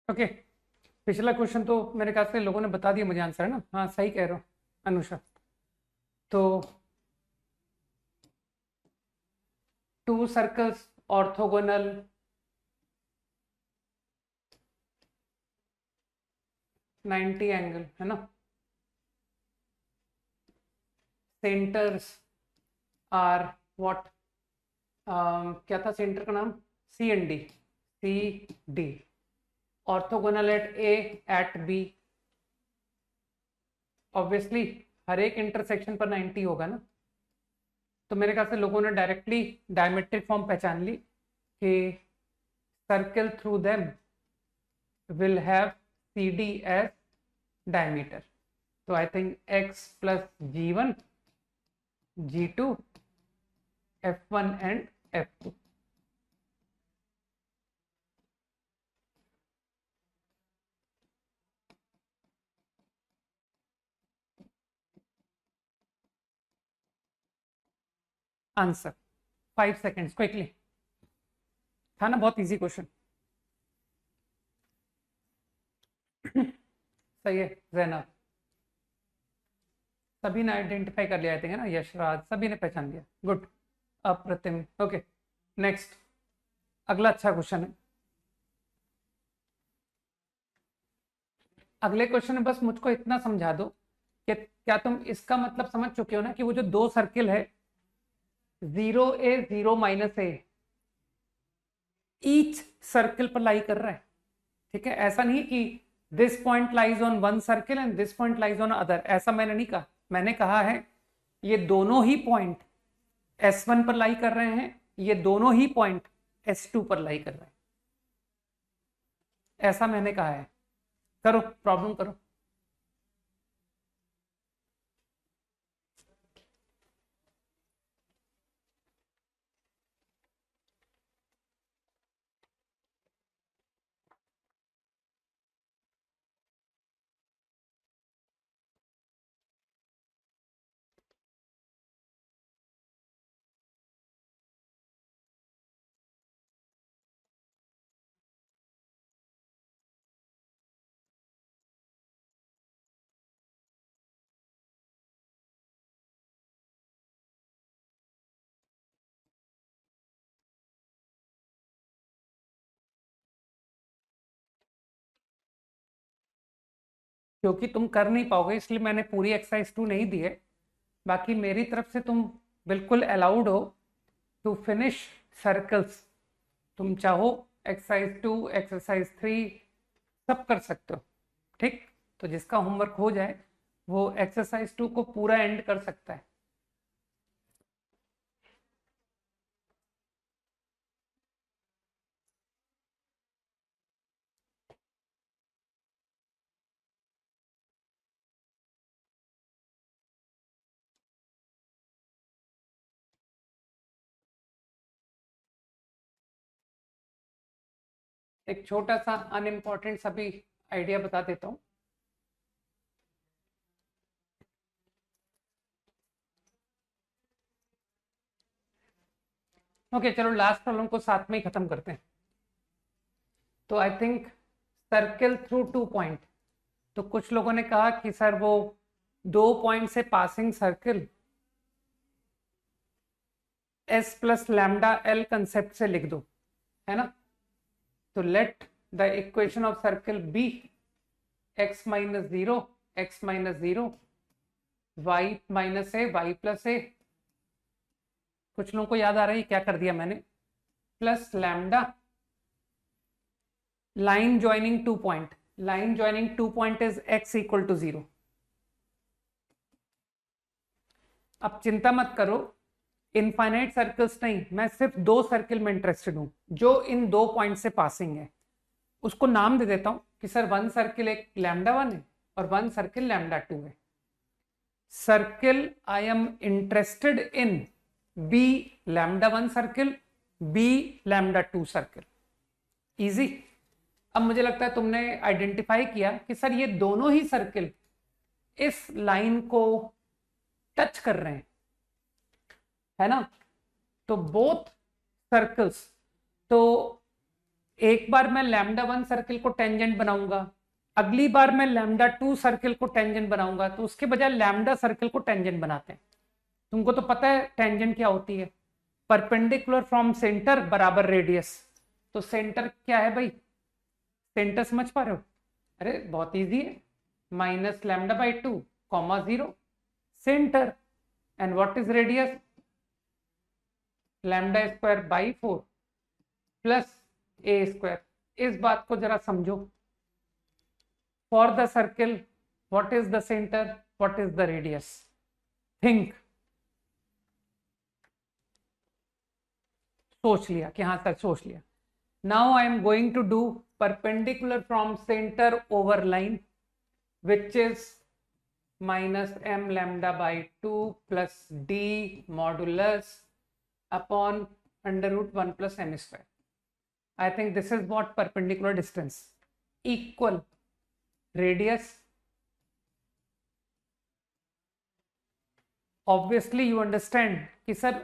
ओके. पिछला क्वेश्चन तो मेरे ख्याल से लोगों ने बता दिया मुझे आंसर, है ना? हाँ, सही कह रहे हो अनुषा. तो 2 सर्कल्स ऑर्थोगोनल, 90 एंगल, है ना? Centres are what? क्या था सेंटर का नाम? C and D. C D. Orthogonal at A, at B. Obviously हर एक इंटरसेक्शन पर 90 होगा ना. तो मेरे ख्याल से लोगों ने डायरेक्टली डायमेट्रिक फॉर्म पहचान ली कि circle through them will have C D as diameter. तो I think x plus g1, g2, f1 and f2. Answer 5 seconds quickly. था ना बहुत इजी क्वेश्चन. सही है जैनब. सभी ने आइडेंटिफाई कर लिया आई थिंक, है ना? यशराज, सभी ने पहचान लिया. गुड. अप्रतिम. Okay, next. अगला अच्छा क्वेश्चन है. अगले क्वेश्चन में बस मुझको इतना समझा दो कि क्या तुम इसका मतलब समझ चुके हो ना कि वो जो 2 सर्किल है 0a 0 माइनस ए, ईच सर्किल पर लाई कर रहा है. ठीक है, ऐसा नहीं कि this point lies on one circle and this point lies on other. ऐसा मैंने नहीं कहा. मैंने कहा है ये दोनों ही पॉइंट S1 पर लाई कर रहे हैं, ये दोनों ही पॉइंट S2 पर लाई कर रहे हैं. ऐसा मैंने कहा है. करो प्रॉब्लम करो. क्योंकि तुम कर नहीं पाओगे इसलिए मैंने पूरी एक्सरसाइज 2 नहीं दी है। बाकी मेरी तरफ से तुम बिल्कुल अलाउड हो टू फिनिश सर्कल्स। तुम चाहो एक्सरसाइज 2 एक्सरसाइज 3 सब कर सकते हो, ठीक। तो जिसका होमवर्क हो जाए वो एक्सरसाइज 2 को पूरा एंड कर सकता है। एक छोटा सा अनइम्पॉर्टेंट सा भी आइडिया बता देता हूँ। ओके चलो लास्ट प्रॉब्लम को साथ में ही खत्म करते हैं। तो I think circle through 2 point. तो कुछ लोगों ने कहा कि सर वो 2 पॉइंट से passing circle S plus lambda L concept से लिख दो, है ना। तो let the equation of circle be X minus zero, X minus zero, Y minus A, Y plus A. कुछ लोगों को याद आ रहा है क्या कर दिया मैंने, plus lambda line joining 2 point, line joining 2 point is x equal to 0। अब चिंता मत करो, इनफाइनाइट सर्कल्स नहीं, मैं सिर्फ 2 सर्किल में इंटरेस्टेड हूं जो इन 2 पॉइंट से पासिंग है। उसको नाम दे देता हूं कि सर 1 सर्किल एक लैम्डा 1 है और 1 सर्किल लैम्डा 2 है। Circle I am interested in b lambda 1 circle, b lambda 2 circle. Easy. अब मुझे लगता है तुमने आइडेंटिफाई किया कि सर ये दोनों ही सर्किल इस लाइन को टच कर रहे हैं, है ना। तो बोथ सर्कल्स, तो एक बार मैं लैम्डा 1 सर्किल को टेंजेंट बनाऊंगा, अगली बार मैं लैम्डा 2 सर्किल को टेंजेंट बनाऊंगा, तो उसके बजाय लैम्डा सर्किल को टेंजेंट बनाते हैं। तुमको तो पता है टेंजेंट क्या होती है, परपेंडिकुलर फ्रॉम सेंटर बराबर रेडियस। तो सेंटर क्या है भाई, सेंटर समझ पा रहे हो, अरे बहुत इजी है, minus lambda by 2 comma 0 centre, and what is radius, lambda square by 4 plus a square. इस बात को जरा समझो, for the circle what is the centre, what is the radius, think. सोच लिया कि हाँ सर सोच लिया। Now I am going to do perpendicular from centre over line which is minus m lambda by 2 plus d modulus upon under root 1 plus m square. I think this is what perpendicular distance equal radius. Obviously you understand कि sir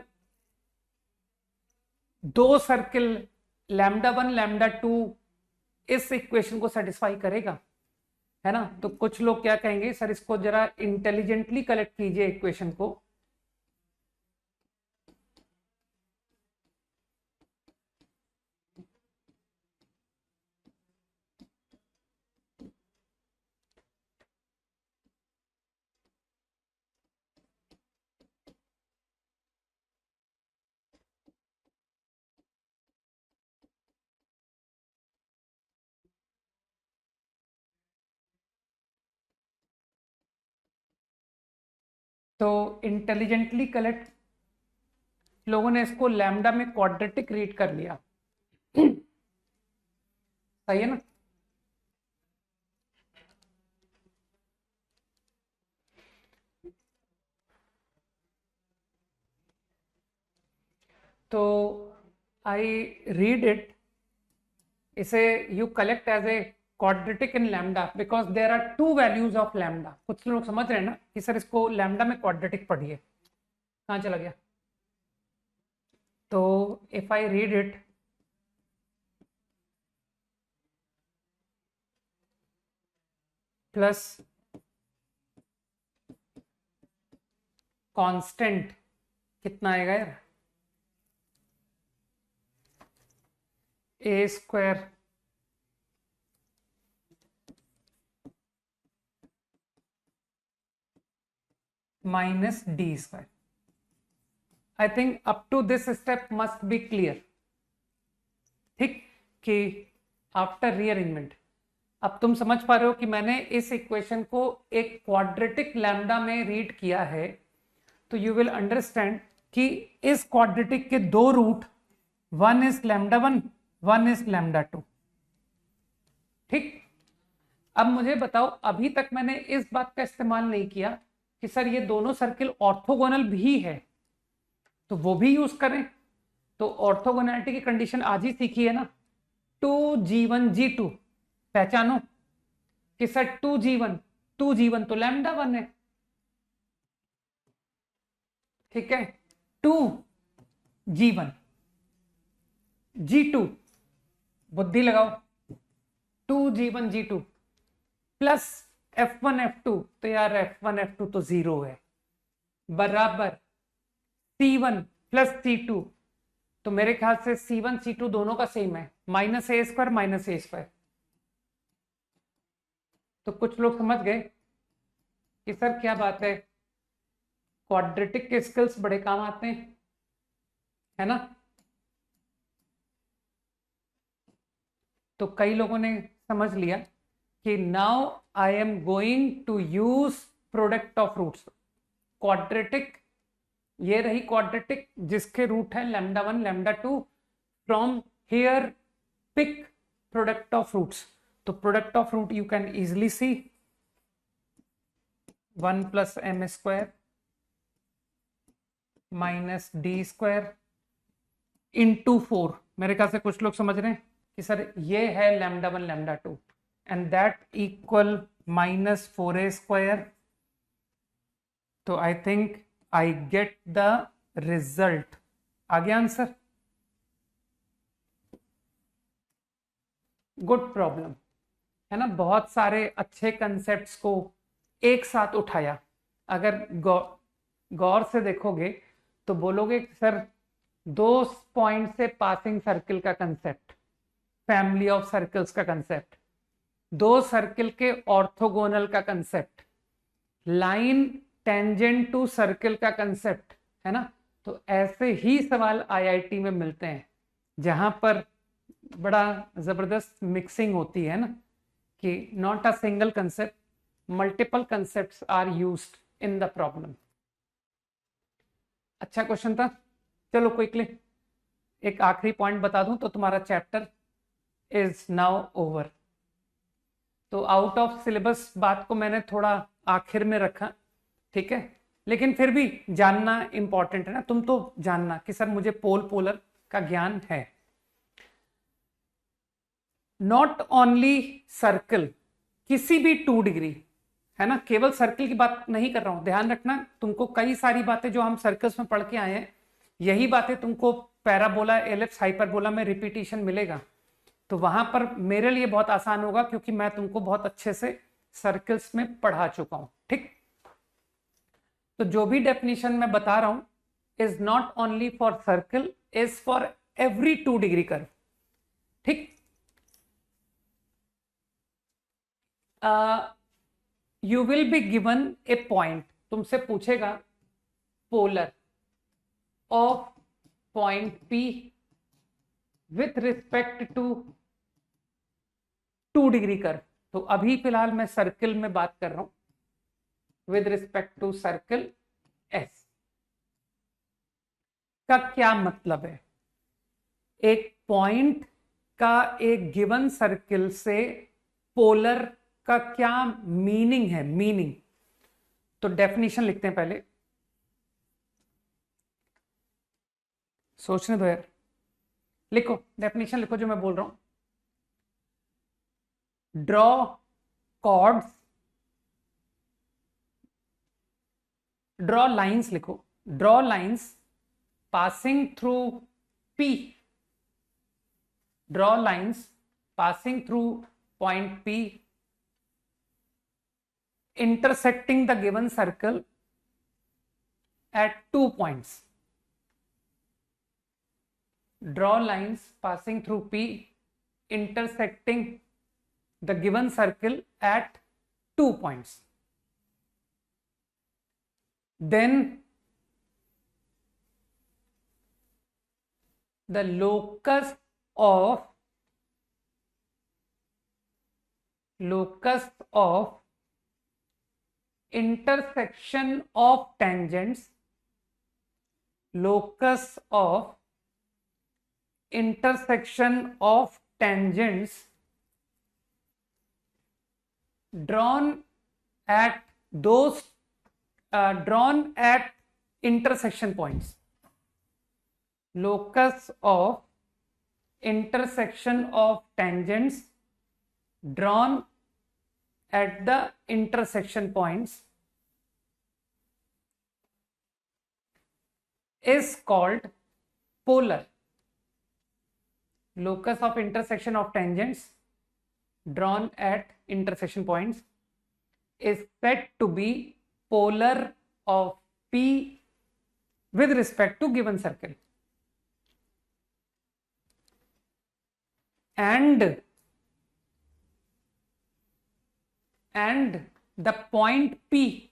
2 circle lambda 1 lambda 2 इस equation को satisfy करेगा, है ना। तो कुछ लोग क्या कहेंगे, सर इसको जरा इंटेलिजेंटली कलेक्ट कीजिए इक्वेशन को। तो इंटेलिजेंटली कलेक्ट, लोगों ने इसको लैम्डा में क्वाड्रेटिक रीड कर लिया, सही है ना। तो आई रीड इट, इसे you collect as a quadratic in lambda because there are 2 values of lambda. कुछ लोग समझ रहे हैं ना कि सर इसको लैम्डा में क्वाड्रेटिक पढ़िए, कहाँ चला गया। तो if I read it, plus constant कितना आएगा यार, A square minus D square. I think up to this step must be clear. ठीक, कि आफ्टर रीअरेंजमेंट अब तुम समझ पा रहे हो कि मैंने इस इक्वेशन को एक क्वाड्रेटिक लैम्डा में रीड किया है, तो यू विल अंडरस्टैंड कि इस क्वाड्रेटिक के दो root, one is lambda one, one is lambda two. ठीक, अब मुझे बताओ, अभी तक मैंने इस बात का इस्तेमाल नहीं किया कि सर ये दोनों सर्किल ऑर्थोगोनल भी है, तो वो भी यूज करें। तो ऑर्थोगोनैलिटी की कंडीशन आज ही सीखी है ना, 2G1G2 पहचानो कि सर 2G1 तो लैम्डा वन है, ठीक है, 2G1 G2 बुद्धि लगाओ, 2G1 G2 plus F1 F2, तो यार F1 F2 तो जीरो है, बराबर C1 प्लस C2, तो मेरे ख्याल से C1 C2 दोनों का सेम है, माइनस ए स्क्वायर माइनस ए स्क्वायर। तो कुछ लोग समझ गए कि सर क्या बात है, क्वाड्रेटिक के स्किल्स बड़े काम आते हैं, है ना। तो कई लोगों ने समझ लिया कि now I am going to use product of roots. Quadratic, ये रही क्वाड्रेटिक जिसके रूट है lambda one lambda two, from here pick product of roots. तो product of root you can easily see 1 plus M square minus D square into 4। मेरे ख्याल से कुछ लोग समझ रहे हैं कि सर ये है lambda one lambda two, and that equal minus 4a square. तो I think I get the result. आ गया आंसर? गुड प्रॉब्लम, है ना। बहुत सारे अच्छे कंसेप्ट्स को एक साथ उठाया। अगर गौर से देखोगे तो बोलोगे कि सर दो पॉइंट से पासिंग सर्किल का कंसेप्ट, फैमिली ऑफ सर्कल्स का कंसेप्ट, दो सर्किल के ऑर्थोगोनल का concept, line tangent to circle का कंसेप्ट, है ना। तो ऐसे ही सवाल आईआईटी में मिलते हैं जहां पर बड़ा जबरदस्त मिक्सिंग होती है ना, कि not a single concept, multiple concepts are used in the problem. अच्छा क्वेश्चन था। चलो क्विकली एक आखिरी पॉइंट बता दूं तो तुम्हारा चैप्टर इज नाउ ओवर। तो आउट ऑफ सिलेबस बात को मैंने थोड़ा आखिर में रखा, ठीक है, लेकिन फिर भी जानना इंपॉर्टेंट है ना। तुम तो जानना कि सर मुझे पोलर का ज्ञान है। नॉट ओनली सर्कल, किसी भी 2 डिग्री, है ना, केवल सर्कल की बात नहीं कर रहा हूं। ध्यान रखना, तुमको कई सारी बातें जो हम सर्कल्स में पढ़ के आए हैं, यही बातें तुमको पैराबोला, एलिप्स, हाइपरबोला में रिपीटिशन मिलेगा। तो वहां पर मेरे लिए बहुत आसान होगा क्योंकि मैं तुमको बहुत अच्छे से सर्कल्स में पढ़ा चुका हूं। ठीक, तो जो भी डेफिनेशन मैं बता रहा हूं is not only for circle, is for every 2 degree curve. ठीक, you will be given a point, तुमसे पूछेगा polar of point P with respect to 2 degree curve. तो अभी फिलहाल मैं सर्कल में बात कर रहा हूं with respect to circle S। का क्या मतलब है? एक पॉइंट का एक गिवन सर्किल से पोलर का क्या मीनिंग है? मीनिंग तो डेफिनेशन लिखते हैं पहले, सोचने दो यार। लिखो, डेफिनेशन लिखो जो मैं बोल रहा हूं। ड्रॉ कॉर्ड्स, ड्रॉ लाइंस लिखो, draw lines passing through P, draw lines passing through point P intersecting the given circle at 2 points. Draw lines passing through P intersecting the given circle at 2 points. then the locus of intersection of tangents, locus of intersection of tangents drawn at those drawn at intersection points, locus of intersection of tangents drawn at the intersection points is called polar. Locus of intersection of tangents drawn at intersection points is said to be polar of P with respect to given circle. And the point P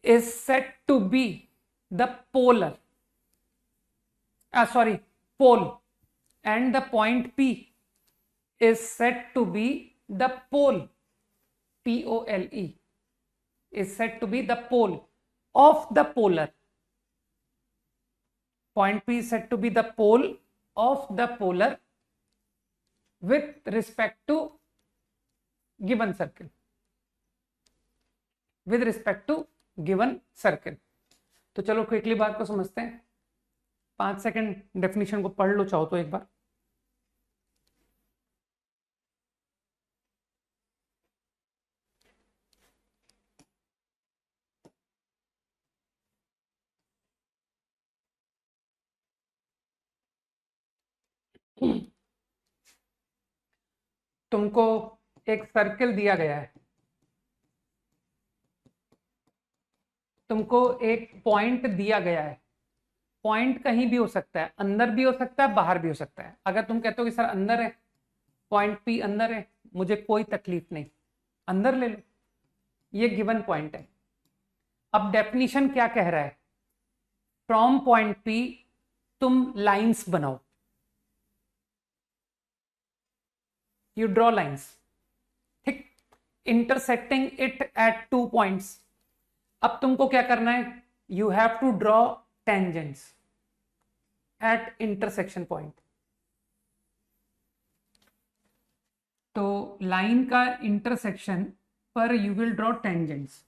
is said to be the polar, pole, and the point P is said to be the pole, P-O-L-E, is said to be the pole of the polar. Point P is said to be the pole of the polar with respect to given circle. With respect to given circle. तो चलो quickly बात को समझते हैं. 5 second definition को पढ़ लो चाहो तो एक बार. तुमको एक सर्कल दिया गया है, तुमको एक पॉइंट दिया गया है. पॉइंट कहीं भी हो सकता है, अंदर भी हो सकता है, बाहर भी हो सकता है. अगर तुम कहते हो कि सर अंदर है, पॉइंट पी अंदर है, मुझे कोई तकलीफ नहीं, अंदर ले लो, ये गिवन पॉइंट है. अब डेफिनेशन क्या कह रहा है? फ्रॉम पॉइंट पी तुम लाइंस बनाओ, यू ड्रॉ लाइंस, ठीक, इंटरसेक्टिंग इट एट 2 पॉइंट्स. अब तुमको क्या करना है? You have to draw tangents at intersection point. तो लाइन का इंटरसेक्शन पर यू विल ड्रॉ टेंजेंट्स.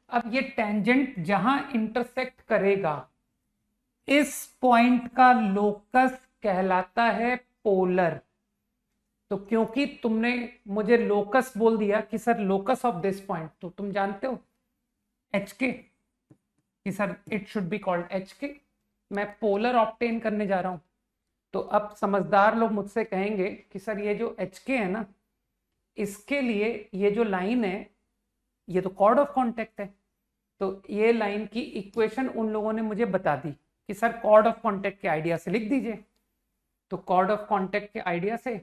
अब ये टेंजेंट जहां इंटरसेक्ट करेगा, इस पॉइंट का लोकस कहलाता है पोलर. तो क्योंकि तुमने मुझे लोकस बोल दिया कि sir locus of this point, तो तुम जानते हो एच के, कि sir it should be called H के. मैं पोलर ऑब्टेन करने जा रहा हूं. तो अब समझदार लोग मुझसे कहेंगे कि सर ये जो एच के है ना, इसके लिए ये जो लाइन है ये तो कॉर्ड ऑफ कॉन्टेक्ट है. तो ये लाइन की इक्वेशन उन लोगों ने मुझे बता दी कि सर कॉर्ड ऑफ कॉन्टेक्ट के आइडिया से लिख दीजिए. तो कॉर्ड ऑफ कॉन्टेक्ट के आइडिया से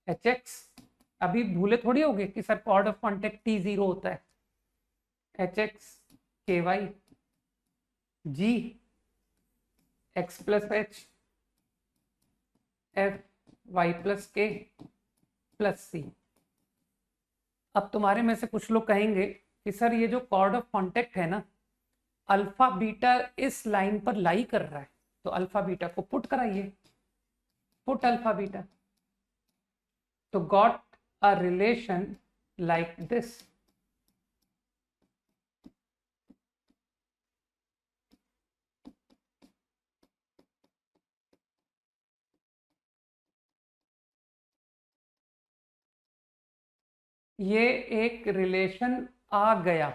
एच एक्स, अभी भूले थोड़ी होगे कि sir cord of contact T0 होता है. H X K Y G X plus H F Y plus K plus C. अब तुम्हारे में से कुछ लोग कहेंगे कि सर ये जो कॉर्ड ऑफ कॉन्टेक्ट है ना, अल्फा बीटा इस लाइन पर लाई कर रहा है, तो अल्फा बीटा को पुट कराइए, पुट अल्फा बीटा. तो got a relation like this. ये एक रिलेशन आ गया,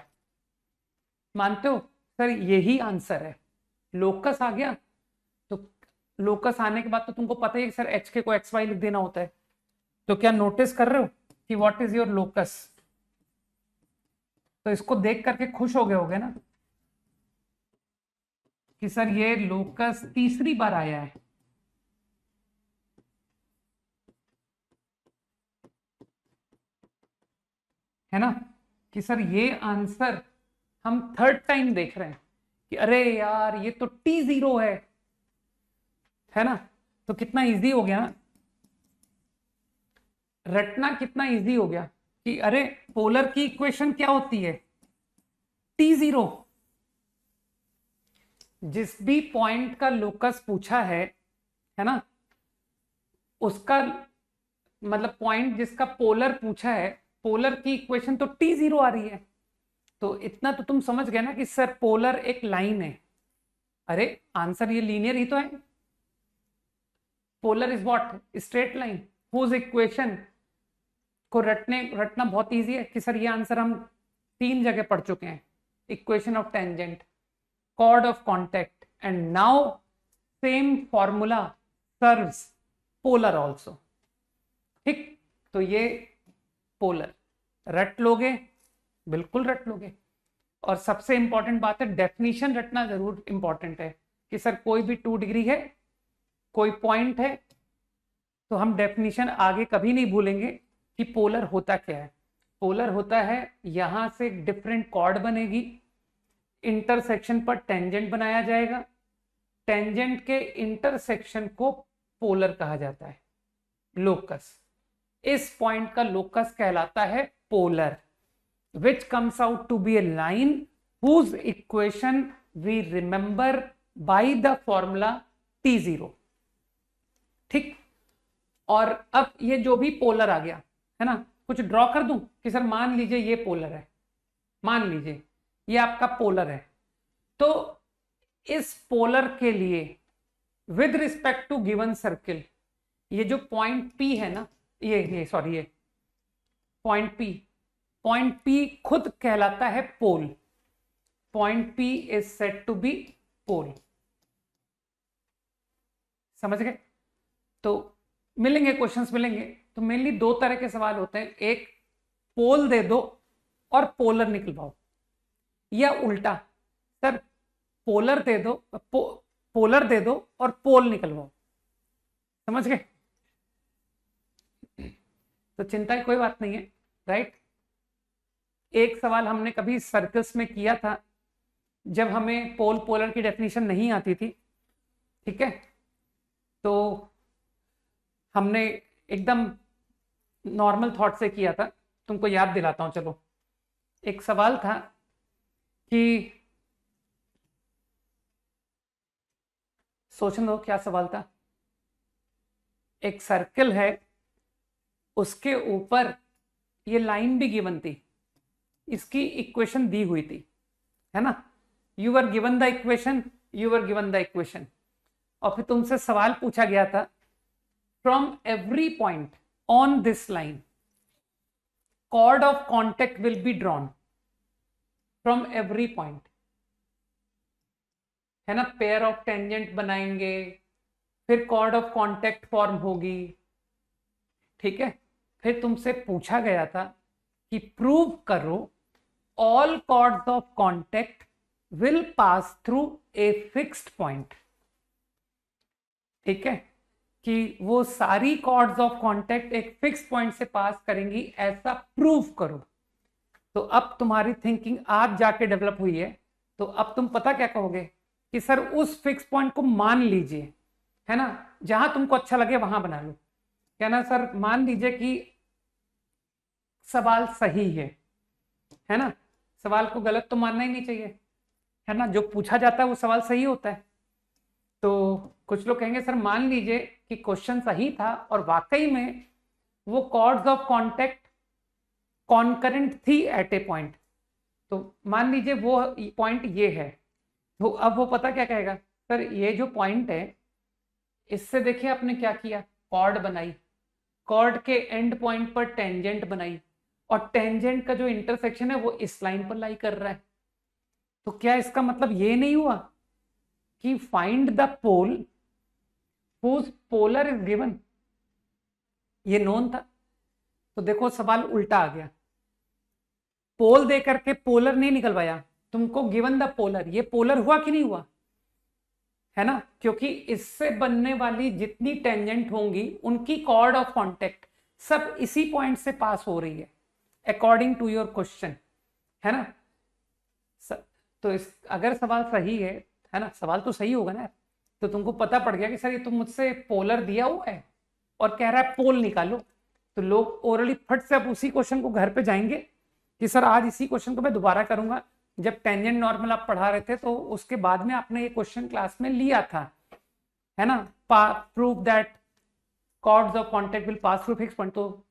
मानते हो? सर यही आंसर है, लोकस आ गया. तो लोकस आने के बाद तो तुमको पता ही है कि सर एच के को एक्स वाई लिख देना होता है. तो क्या नोटिस कर रहे हो कि व्हाट इज योर लोकस? तो इसको देख करके खुश हो गए होगे ना कि सर ये लोकस तीसरी बार आया है. है ना, कि सर ये आंसर हम थर्ड टाइम देख रहे हैं कि अरे यार ये तो T0 है ना, तो कितना इजी हो गया ना, रटना कितना इजी हो गया कि अरे पोलर की इक्वेशन क्या होती है, T0। जिस भी पॉइंट का लोकस पूछा है ना, उसका मतलब पॉइंट जिसका पोलर पूछा है, पोलर की इक्वेशन तो T0 आ रही है। तो इतना तो तुम समझ गए ना कि सर पोलर एक लाइन है, अरे आंसर ये लीनियर ही तो है। Polar is what, straight line whose equation को रटना बहुत इजी है कि सर ये आंसर हम 3 जगह पढ़ चुके हैं, equation of tangent, chord of contact, and now same formula serves polar also। ठीक, तो ये पोलर रट लोगे, बिल्कुल रट लोगे। और सबसे इंपॉर्टेंट बात है डेफिनेशन रटना जरूर इंपॉर्टेंट है कि सर कोई भी 2 डिग्री है, कोई पॉइंट है, तो हम डेफिनेशन आगे कभी नहीं भूलेंगे कि पोलर होता क्या है। पोलर होता है यहां से डिफरेंट कॉर्ड बनेगी, इंटरसेक्शन पर टेंजेंट बनाया जाएगा, टेंजेंट के इंटरसेक्शन को पोलर कहा जाता है, लोकस। इस पॉइंट का लोकस कहलाता है polar, which comes out to be a line whose equation we remember by the formula T0। ठीक, और अब ये जो भी पोलर आ गया है ना, कुछ ड्रॉ कर दूं कि सर मान लीजिए ये पोलर है, मान लीजिए ये आपका पोलर है, तो इस पोलर के लिए with respect to given circle, ये जो पॉइंट P है ना, ये सॉरी ये पॉइंट P खुद कहलाता है pole. Point P is said to be pole. समझ गए? तो मिलेंगे क्वेश्चंस मिलेंगे, तो मेनली 2 तरह के सवाल होते हैं, एक पोल दे दो और पोलर निकलवाओ, या उल्टा सर पोलर दे दो, पोलर दे दो और पोल निकलवाओ। समझ गए? तो चिंता की कोई बात नहीं है, राइट। एक सवाल हमने कभी सर्कल्स में किया था जब हमें पोल पोलर की डेफिनेशन नहीं आती थी, ठीक है, तो हमने एकदम नॉर्मल थॉट से किया था। तुमको याद दिलाता हूं, चलो। एक सवाल था कि सोचने दो क्या सवाल था। एक सर्कल है, उसके ऊपर ये लाइन भी गिवन थी, इसकी इक्वेशन दी हुई थी, है ना। You were given the equation, और फिर तुमसे सवाल पूछा गया था, from every point on this line chord of contact will be drawn from every point, है ना। पेयर ऑफ टेंजेंट बनाएंगे, फिर chord of contact फॉर्म होगी, ठीक है। फिर तुमसे पूछा गया था कि प्रूव करो all chords of contact will pass through a fixed point, ठीक है, कि वो सारी कॉर्ड्स ऑफ कांटेक्ट एक फिक्स पॉइंट से पास करेंगी, ऐसा प्रूव करो। तो अब तुम्हारी थिंकिंग आज जाके डेवलप हुई है, तो अब तुम पता क्या कहोगे कि सर उस फिक्स पॉइंट को मान लीजिए, है ना, जहां तुमको अच्छा लगे वहां बना लो। कहना सर मान लीजिए कि सवाल सही है ना, सवाल को गलत तो मानना ही नहीं चाहिए, है ना, जो पूछा जाता है वो सवाल सही होता है। तो कुछ लोग कहेंगे सर मान लीजिए कि क्वेश्चन सही था और वाकई में वो कॉर्ड्स ऑफ कांटेक्ट कॉन्करेंट थी एट ए पॉइंट, तो मान लीजिए वो पॉइंट ये है, तो अब वो पता क्या कहेगा, सर ये जो पॉइंट है इससे देखिए आपने क्या किया, कॉर्ड बनाई, कॉर्ड के एंड पॉइंट पर टेंजेंट बनाई, और टेंजेंट का जो इंटरसेक्शन है वो इस लाइन पर लाई कर रहा है। तो क्या इसका मतलब ये नहीं हुआ कि find the pole whose polar is given, ये नोन था। तो देखो सवाल उल्टा आ गया, पोल दे करके पोलर नहीं निकलवाया, तुमको गिवन द पोलर, ये पोलर हुआ कि नहीं हुआ, है ना, क्योंकि इससे बनने वाली जितनी टेंजेंट होंगी उनकी कॉर्ड ऑफ कांटेक्ट सब इसी पॉइंट से पास हो रही है, अकॉर्डिंग टू योर क्वेश्चन, है ना। तो अगर सवाल सही है ना, सवाल तो सही होगा ना, तो तुमको पता पड़ गया कि सर ये तुम मुझसे पोलर दिया हुआ है और कह रहा है पोल निकालो, तो लोग ओरली फट से अब उसी क्वेश्चन को घर पे जाएंगे कि सर आज इसी क्वेश्चन को मैं दोबारा करूंगा। जब टेंजेंट नॉर्मल आप पढ़ा रहे थे तो उसके बाद में आपने ये क्वेश्चन क्लास में लिया था, है ना, prove that chords of contact will pass through fix point. तो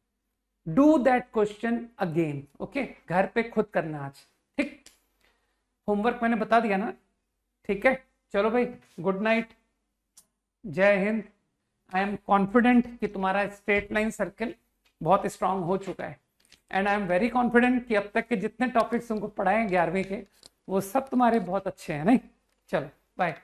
do that question again, okay, घर पे खुद करना आज, ठीक। होमवर्क मैंने बता दिया ना, ठीक है। चलो भाई, गुड नाइट, जय हिंद। आई एम कॉन्फिडेंट कि तुम्हारा स्ट्रेट लाइन सर्कल बहुत स्ट्रांग हो चुका है, and I am very confident कि अब तक के जितने टॉपिक्स तुमको पढ़ाए 11वीं के वो सब तुम्हारे बहुत अच्छे हैं, नहीं। चलो बाय।